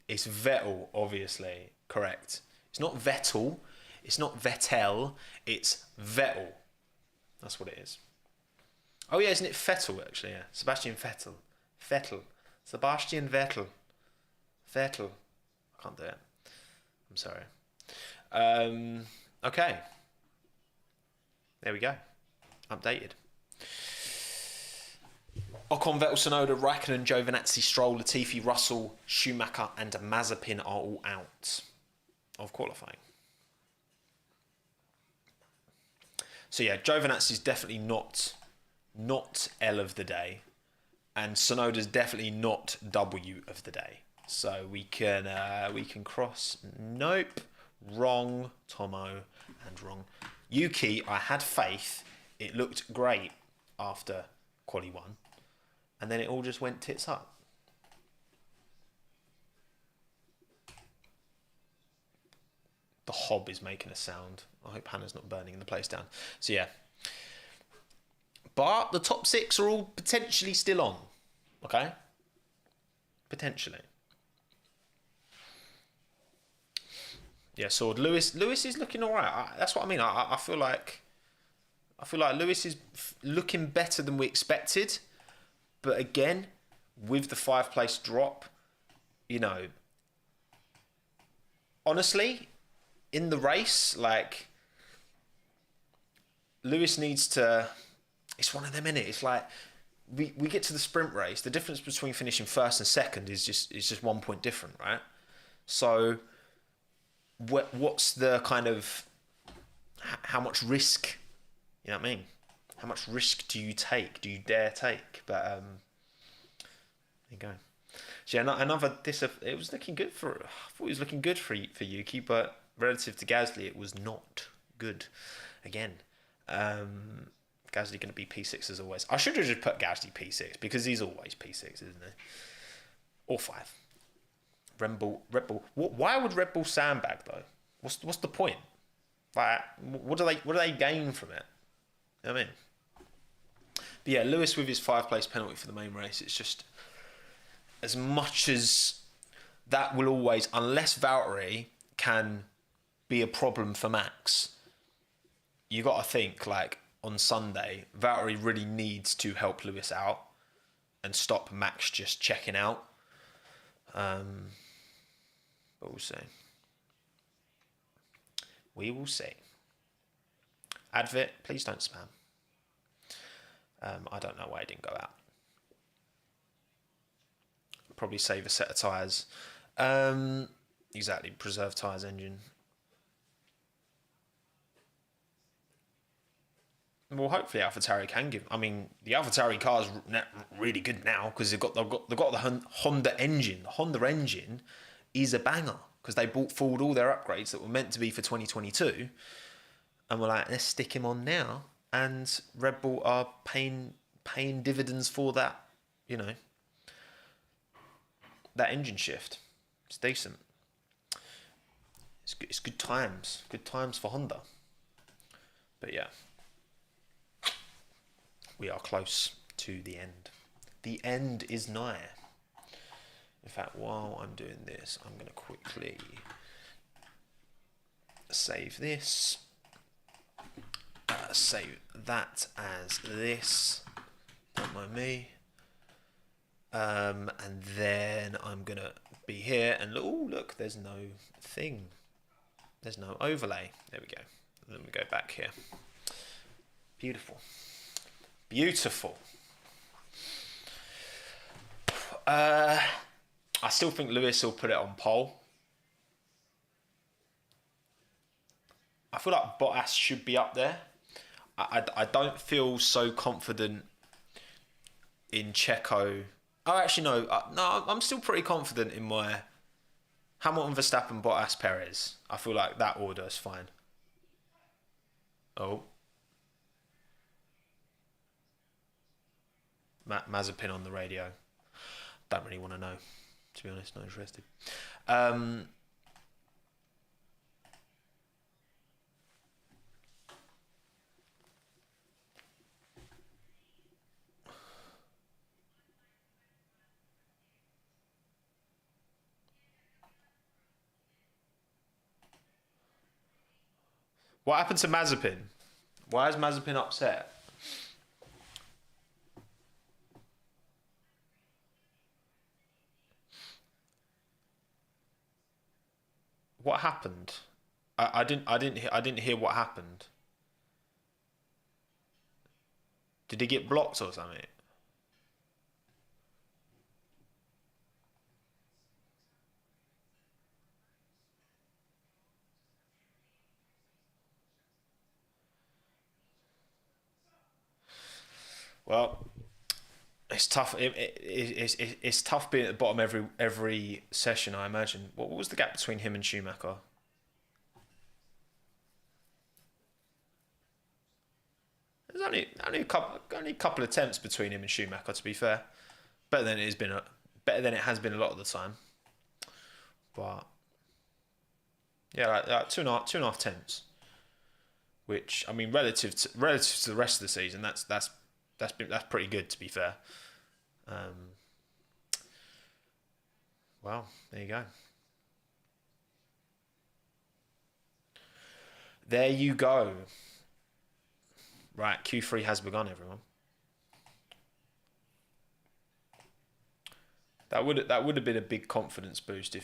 It's Vettel, obviously. Correct. It's not Vettel. It's not Vettel. It's Vettel. That's what it is. Oh yeah, isn't it Vettel actually? Yeah, Sebastian Vettel. Sebastian Vettel. I can't do it. I'm sorry. Okay. There we go. Updated. Ocon, Vettel, Tsunoda, Raikkonen, Giovinazzi, Stroll, Latifi, Russell, Schumacher and Mazepin are all out of qualifying. So yeah, Giovinazzi's definitely not L of the day, and Tsunoda's definitely not W of the day. So we can cross. Nope, wrong. Tommo and wrong. Yuki, I had faith. It looked great after Quali 1, and then it all just went tits up. The hob is making a sound. I hope Hannah's not burning the place down. So yeah. But the top 6 are all potentially still on. Okay? Potentially. Yeah, Sword. Lewis is looking alright. That's what I mean. I feel like Lewis is looking better than we expected. But again, with the 5 place drop, you know, honestly, in the race, like, Lewis needs to. It's one of them, innit? It's like we get to the sprint race. The difference between finishing first and second is just 1 point different, right? So, what's the kind of how much risk? You know what I mean? How much risk do you take? Do you dare take? But there you go. So yeah, another it was looking good for. I thought it was looking good for Yuki, but relative to Gasly, it was not good. Again. Gasly going to be P6 as always. I should have just put Gasly P6 because he's always P6, isn't he? Or 5. Red Bull. Why would Red Bull sandbag though? What's the point? Like, what do they gain from it? You know what I mean? But yeah, Lewis with his 5 place penalty for the main race. It's just as much as that will always, unless Valtteri can be a problem for Max. You got to think like. On Sunday, Valtteri really needs to help Lewis out and stop Max just checking out. But we'll see. We will see. Advit, please don't spam. I don't know why it didn't go out. Probably save a set of tyres. Exactly, preserve tyres engine. Well, hopefully AlphaTauri can give. I mean, the AlphaTauri car is really good now because they've got the Honda engine. The Honda engine is a banger because they brought forward all their upgrades that were meant to be for 2022, and we're like, let's stick him on now. And Red Bull are paying dividends for that. You know, that engine shift. It's decent. It's good times. Good times for Honda. But yeah. We are close to the end. The end is nigh. In fact, while I'm doing this, I'm going to quickly save this. Save that as this. Don't mind me. And then I'm going to be here and look, there's no thing. There's no overlay. There we go. Then we go back here. Beautiful. Beautiful. I still think Lewis will put it on pole. I feel like Bottas should be up there. I don't feel so confident in Checo. Oh, actually, no, I'm still pretty confident in my Hamilton, Verstappen, Bottas, Perez. I feel like that order is fine. Oh. Mazepin on the radio. Don't really want to know, to be honest. Not interested. What happened to Mazepin? Why is Mazepin upset? What happened? I didn't hear what happened. Did he get blocked or something? Well, it's tough. It's tough being at the bottom every session. I imagine. What was the gap between him and Schumacher? There's only a couple of attempts between him and Schumacher. To be fair, better than it has been a lot of the time. But yeah, like two and a half attempts. Which, I mean, relative to the rest of the season, that's pretty good, to be fair. Well, there you go. There you go. Right, Q3 has begun, everyone. That would have been a big confidence boost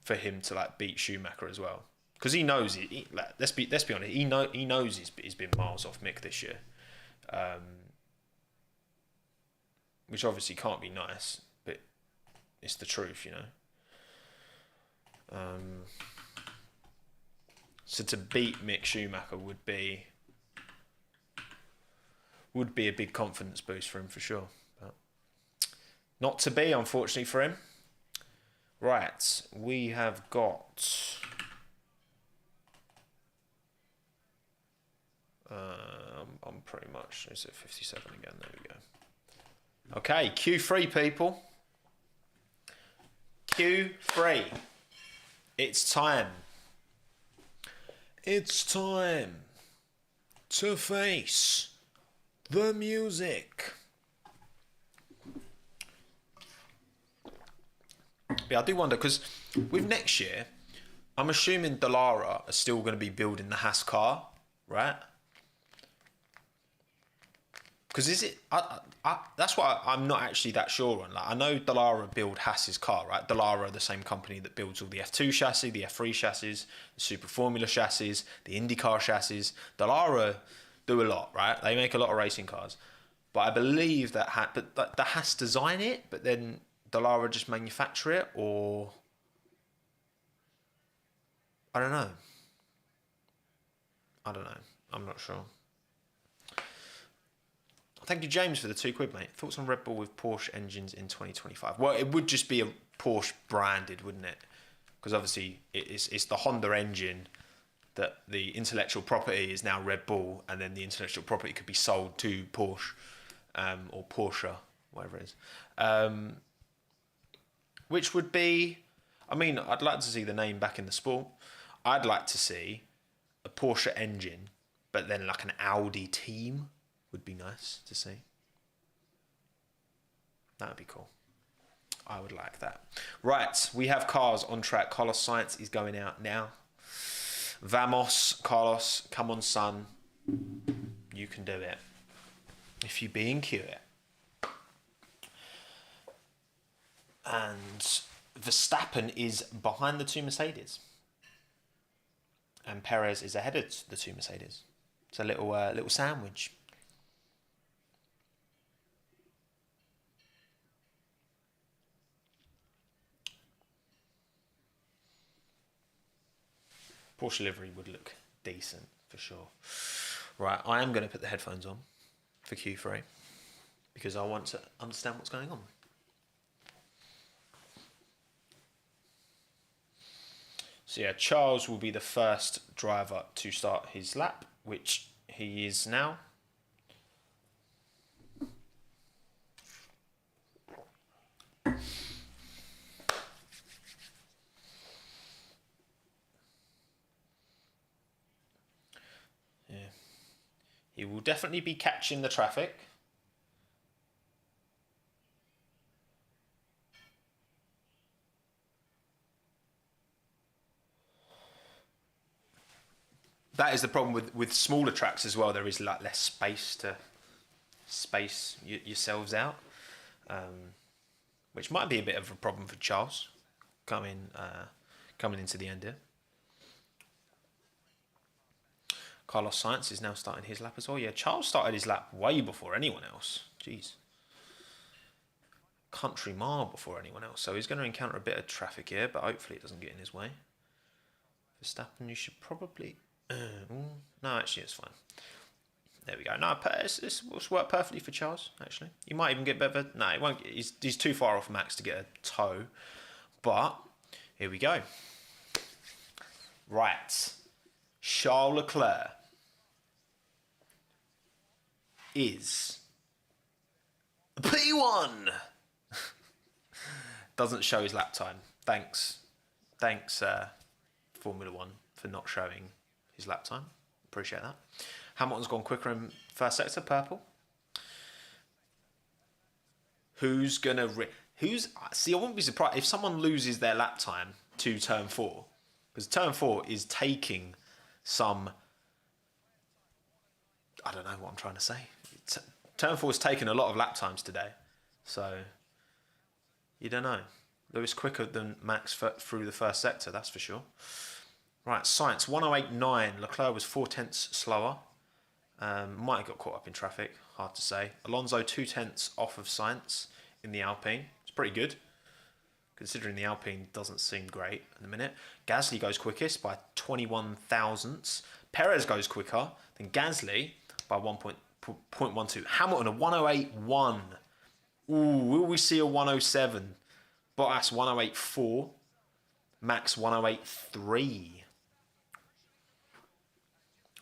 for him to like beat Schumacher as well, because he knows it. Let's be honest. He knows he's been miles off Mick this year, which obviously can't be nice, but it's the truth, you know. So to beat Mick Schumacher would be a big confidence boost for him for sure. But not to be, unfortunately for him. Right, we have got I'm pretty much, is it 57 again? There we go. Okay, Q3 people. Q3. It's time. It's time to face the music. Yeah, I do wonder, because with next year, I'm assuming Dallara are still going to be building the Haas car, right? Because is it? That's what I'm not actually that sure on. Like, I know Dallara build Haas's car, right? Dallara are the same company that builds all the F2 chassis, the F3 chassis, the Super Formula chassis, the IndyCar chassis. Dallara do a lot, right? They make a lot of racing cars. But I believe that the Haas design it, but then Dallara just manufacture it, or I don't know. I'm not sure. Thank you, James, for the £2, mate. Thoughts on Red Bull with Porsche engines in 2025? Well, it would just be a Porsche branded, wouldn't it? Because obviously it's the Honda engine that the intellectual property is now Red Bull, and then the intellectual property could be sold to Porsche or Porsche, whatever it is. Which would be, I mean, I'd like to see the name back in the sport. I'd like to see a Porsche engine, but then like an Audi team would be nice to see. That would be cool. I would like that. Right, we have cars on track. Carlos Sainz is going out now. Vamos, Carlos, come on, son. You can do it. If you be in queue it. And Verstappen is behind the two Mercedes. And Perez is ahead of the two Mercedes. It's a little sandwich. Porsche livery would look decent for sure. Right, I am going to put the headphones on for Q3 because I want to understand what's going on. So yeah, Charles will be the first driver to start his lap, which he is now. Yeah. He will definitely be catching the traffic. That is the problem with smaller tracks as well. There is like less space to space yourselves out, which might be a bit of a problem for Charles coming into the end here. Carlos Sainz is now starting his lap as well. Yeah, Charles started his lap way before anyone else. Jeez. Country mile before anyone else. So he's going to encounter a bit of traffic here, but hopefully it doesn't get in his way. Verstappen, you should probably... no, actually, it's fine. There we go. No, this will work perfectly for Charles, actually. He might even get better. No, he won't. He's too far off Max to get a toe. But, here we go. Right. Charles Leclerc is P1. Doesn't show his lap time. Thanks, Formula One, for not showing his lap time. Appreciate that. Hamilton's gone quicker in first sector, purple. Who's gonna... See, I wouldn't be surprised if someone loses their lap time to turn 4. Because turn 4 is taking some... I don't know what I'm trying to say. Turn 4 is taking a lot of lap times today. So, you don't know. Lewis quicker than Max through the first sector, that's for sure. Right, Sainz, 108.9. Leclerc was 0.4 slower. Might have got caught up in traffic, hard to say. Alonso 0.2 off of Sainz in the Alpine. It's pretty good, considering the Alpine doesn't seem great in a minute. Gasly goes quickest by 21 thousandths. Perez goes quicker than Gasly by 1.12. Hamilton a 108.1. Ooh, will we see a 107? Bottas 108.4. Max 108.3.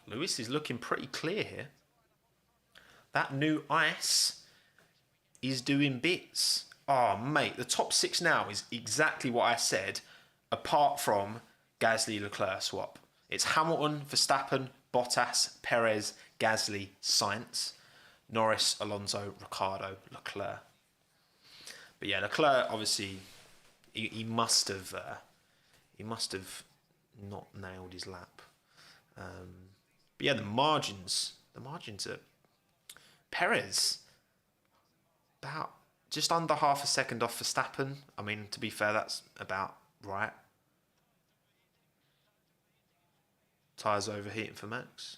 Lewis is looking pretty clear here. That new ice is doing bits. Oh, mate, the top 6 now is exactly what I said, apart from Gasly-Leclerc swap. It's Hamilton, Verstappen, Bottas, Perez, Gasly, Sainz, Norris, Alonso, Ricciardo, Leclerc. But yeah, Leclerc, obviously, he must have not nailed his lap. But yeah, the margins are Perez about just under half a second off Verstappen. I mean, to be fair, that's about right. Tyres overheating for Max.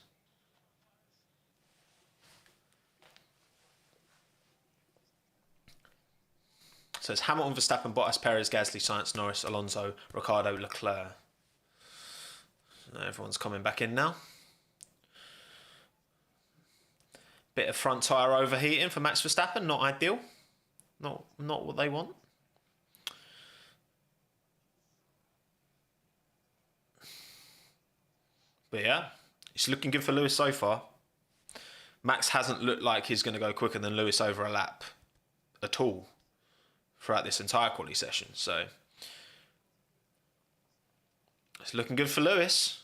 So it's Hamilton, Verstappen, Bottas, Perez, Gasly, Sainz, Norris, Alonso, Ricciardo, Leclerc. So everyone's coming back in now. Bit of front tyre overheating for Max Verstappen, not ideal. Not what they want. But yeah, it's looking good for Lewis so far. Max hasn't looked like he's going to go quicker than Lewis over a lap at all throughout this entire quali session. So it's looking good for Lewis.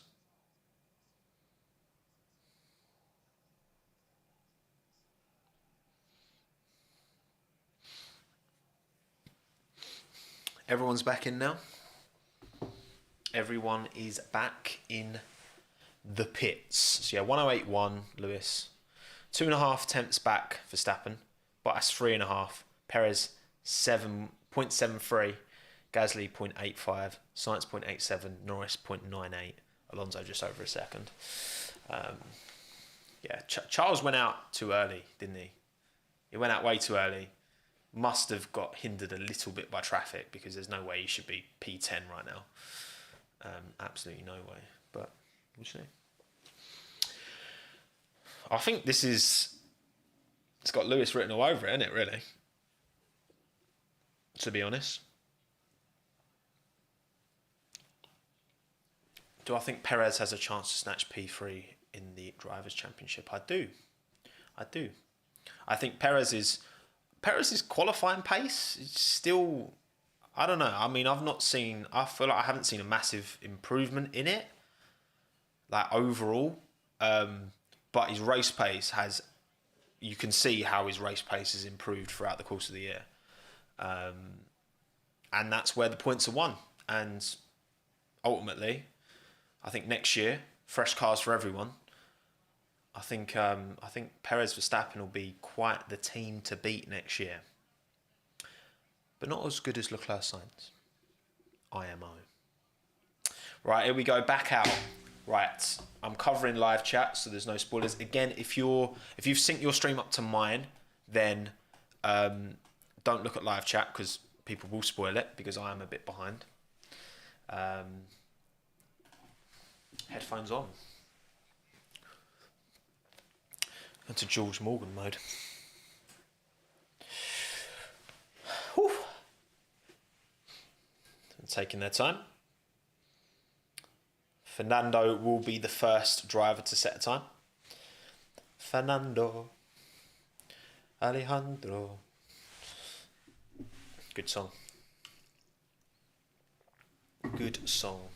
Everyone's back in now. Everyone is back in the pits. So yeah, 108.1 Lewis, 2.5 tenths back for Verstappen, Bottas 3.5, Perez 7.73, Gasly 0.85, Sainz 0.87, Norris 0.98, Alonso just over a second. Charles went out too early, didn't he? He went out way too early. Must have got hindered a little bit by traffic, because there's no way he should be P10 right now. Absolutely no way. But we'll see. I think it's got Lewis written all over it, isn't it, really? To be honest. Do I think Perez has a chance to snatch P3 in the Drivers' Championship? I do. I think Perez's qualifying pace is still, I don't know. I mean, I feel like I haven't seen a massive improvement in it, like overall. But his race pace you can see how his race pace has improved throughout the course of the year. And that's where the points are won. And ultimately, I think next year, fresh cars for everyone. I think Perez Verstappen will be quite the team to beat next year. But not as good as Leclerc Sainz. IMO. Right, here we go, back out. Right, I'm covering live chat, so there's no spoilers. Again, if you've synced your stream up to mine, then don't look at live chat, because people will spoil it, because I am a bit behind. Headphones on. Into George Morgan mode. Whew. Taking their time. Fernando will be the first driver to set a time. Fernando. Alejandro. Good song. Good song.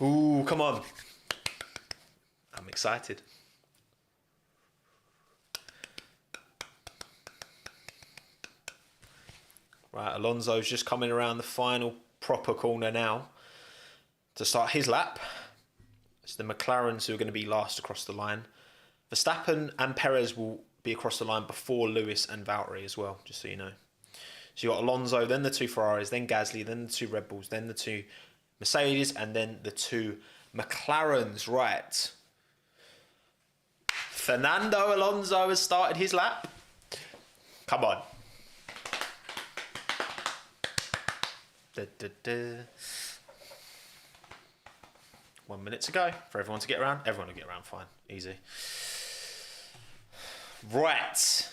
Ooh, come on. I'm excited. Right, Alonso's just coming around the final proper corner now to start his lap. It's the McLarens who are going to be last across the line. Verstappen and Perez will be across the line before Lewis and Valtteri as well, just so you know. So you've got Alonso, then the two Ferraris, then Gasly, then the two Red Bulls, then the two Mercedes, and then the two McLarens. Right. Fernando Alonso has started his lap. Come on. Da, da, da. 1 minute to go for everyone to get around. Everyone will get around fine. Easy. Right.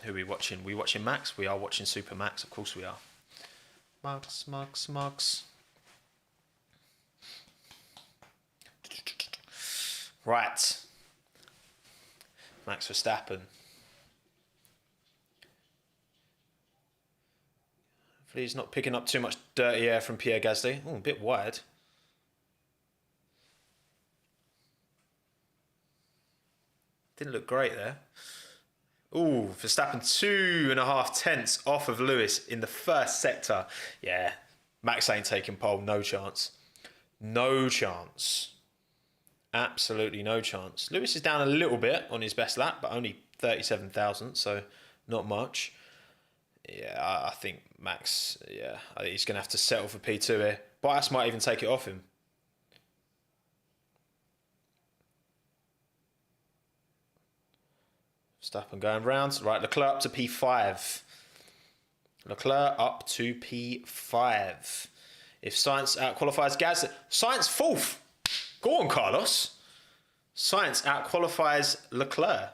Who are we watching? We watching Max? We are watching Super Max. Of course we are. Max. Right. Max Verstappen. Hopefully he's not picking up too much dirty air from Pierre Gasly. Oh, a bit wide. Didn't look great there. Ooh, Verstappen 2.5 tenths off of Lewis in the first sector. Yeah, Max ain't taking pole. No chance. No chance. Absolutely no chance. Lewis is down a little bit on his best lap, but only 37,000, so not much. Yeah, I think Max, I think he's going to have to settle for P2 here. Bottas might even take it off him. Verstappen going round. Right, Leclerc up to P5. Leclerc up to P5. If Sainz out-qualifies Gasly... Sainz fourth! Go on, Carlos. Science out-qualifies Leclerc.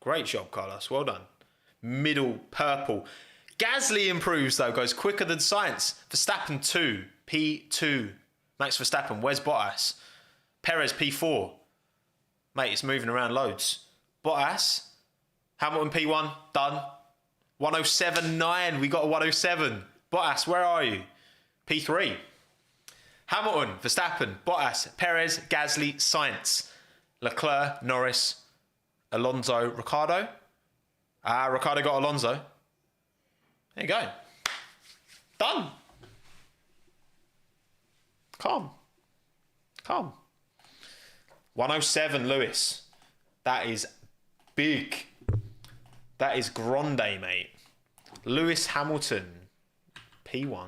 Great job, Carlos. Well done. Middle, purple. Gasly improves, though. Goes quicker than Science. Verstappen 2. P2. Max Verstappen. Where's Bottas? Perez P4. Mate, it's moving around loads. Bottas. Hamilton P1. Done. 107.9. We got a 107. Bottas, where are you? P3. Hamilton, Verstappen, Bottas, Perez, Gasly, Sainz, Leclerc, Norris, Alonso, Ricciardo. Ricciardo got Alonso. There you go. Done. Calm. 107, Lewis. That is big. That is grande, mate. Lewis Hamilton, P1.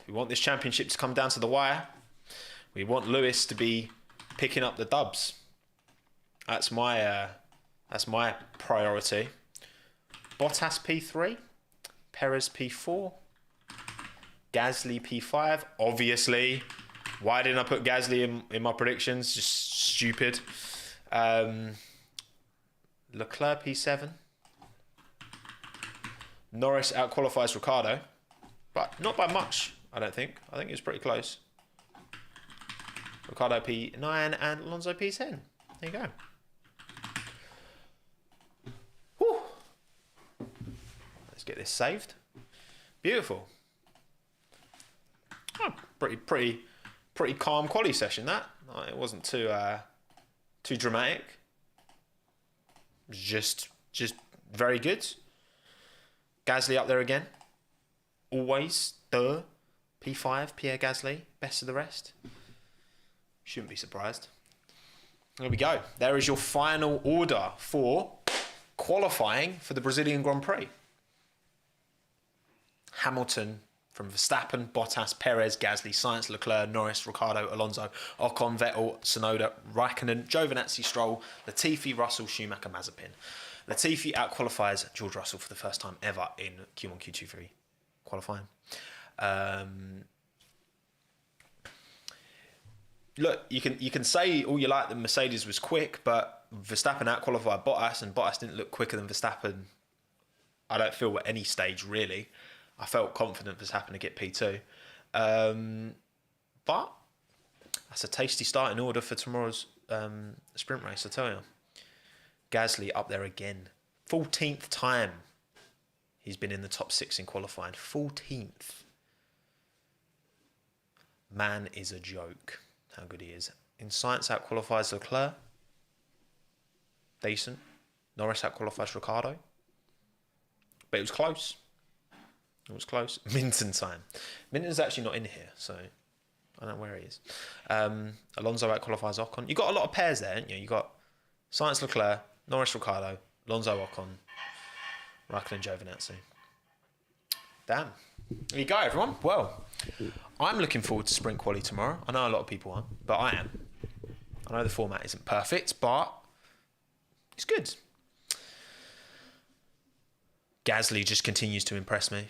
We want this championship to come down to the wire. We want Lewis to be picking up the dubs. That's my priority. Bottas P3, Perez P4, Gasly P5. Obviously, why didn't I put Gasly in my predictions? Just stupid. Leclerc P7. Norris outqualifies Ricciardo, but not by much. I don't think. I think it's pretty close. Ricciardo P9 and Alonso P10. There you go. Whew. Let's get this saved. Beautiful. Oh, pretty calm quali session that. It wasn't too dramatic. It was just very good. Gasly up there again. Always. P5, Pierre Gasly, best of the rest. Shouldn't be surprised. There we go. There is your final order for qualifying for the Brazilian Grand Prix. Hamilton from Verstappen, Bottas, Perez, Gasly, Sainz, Leclerc, Norris, Ricciardo, Alonso, Ocon, Vettel, Tsunoda, Raikkonen, Giovinazzi, Stroll, Latifi, Russell, Schumacher, Mazepin. Latifi outqualifies George Russell for the first time ever in Q1, Q2, 3 qualifying. Look, you can say all you like that Mercedes was quick, but Verstappen outqualified Bottas, and Bottas didn't look quicker than Verstappen. I don't feel at any stage really. I felt confident Verstappen to get P2, but that's a tasty starting order for tomorrow's sprint race. I tell you, Gasly up there again, 14th time he's been in the top 6 in qualifying. 14th. Man is a joke. How good he is. In Science outqualifies Leclerc. Decent. Norris outqualifies Ricciardo. But it was close. It was close. Minton time. Minton's actually not in here, so I don't know where he is. Alonso outqualifies Ocon. You got a lot of pairs there, haven't you? You got Science Leclerc, Norris Ricciardo, Alonso Ocon, Raikkonen Giovinazzi. Damn. There you go, everyone. Well, I'm looking forward to sprint quali tomorrow. I know a lot of people aren't, but I am. I know the format isn't perfect, but it's good. Gasly just continues to impress me.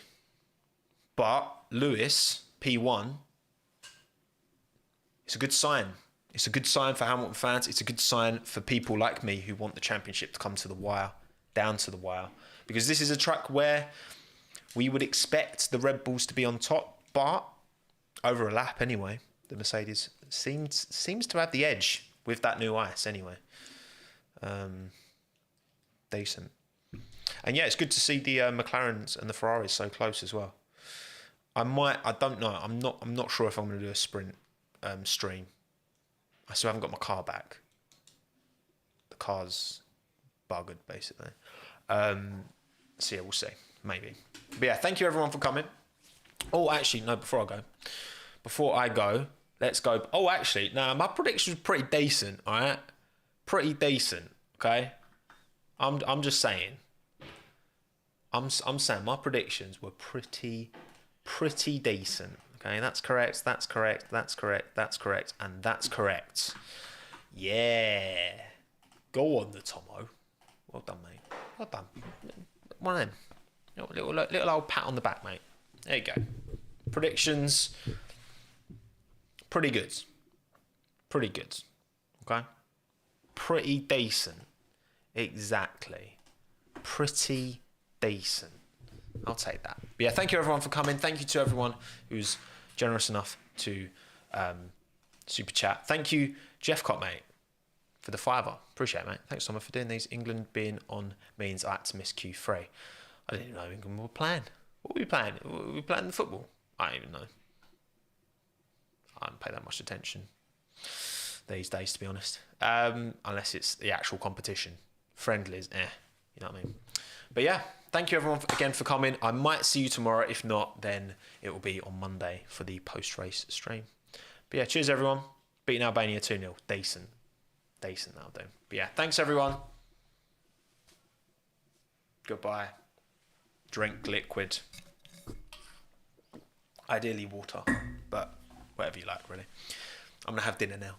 But Lewis, P1, it's a good sign. It's a good sign for Hamilton fans. It's a good sign for people like me who want the championship to come to the wire, down to the wire. Because this is a track where we would expect the Red Bulls to be on top, but over a lap anyway, the Mercedes seems to have the edge with that new ice anyway. Decent. And yeah, it's good to see the McLarens and the Ferraris so close as well. I don't know. I'm not sure if I'm going to do a sprint stream. I still haven't got my car back. The car's buggered basically. So yeah, we'll see. Maybe. But yeah, thank you everyone for coming. Oh, actually, no, before I go, let's go. Oh, actually, no, my prediction was pretty decent, all right? Pretty decent, okay? I'm just saying. I'm saying my predictions were pretty decent, okay? That's correct, and that's correct. Yeah. Go on, the Tommo. Well done, mate. Well done. One of them. Little old pat on the back, mate. There you go. Predictions, pretty good. Pretty good. Okay? Pretty decent. Exactly. Pretty decent. I'll take that. But yeah, thank you everyone for coming. Thank you to everyone who's generous enough to super chat. Thank you, Jeff Cott, mate, for the $5. Appreciate it, mate. Thanks so much for doing these. England being on means I had to miss Q3. I didn't even know England were playing. What were we playing? Were we playing the football? I don't even know. I don't pay that much attention these days, to be honest. Unless it's the actual competition. Friendlies, you know what I mean? But yeah, thank you everyone again for coming. I might see you tomorrow. If not, then it will be on Monday for the post-race stream. But yeah, cheers everyone. Beating Albania 2-0. Decent. That'll do. But yeah, thanks everyone. Goodbye. Drink liquid. Ideally water, but whatever you like, really. I'm going to have dinner now.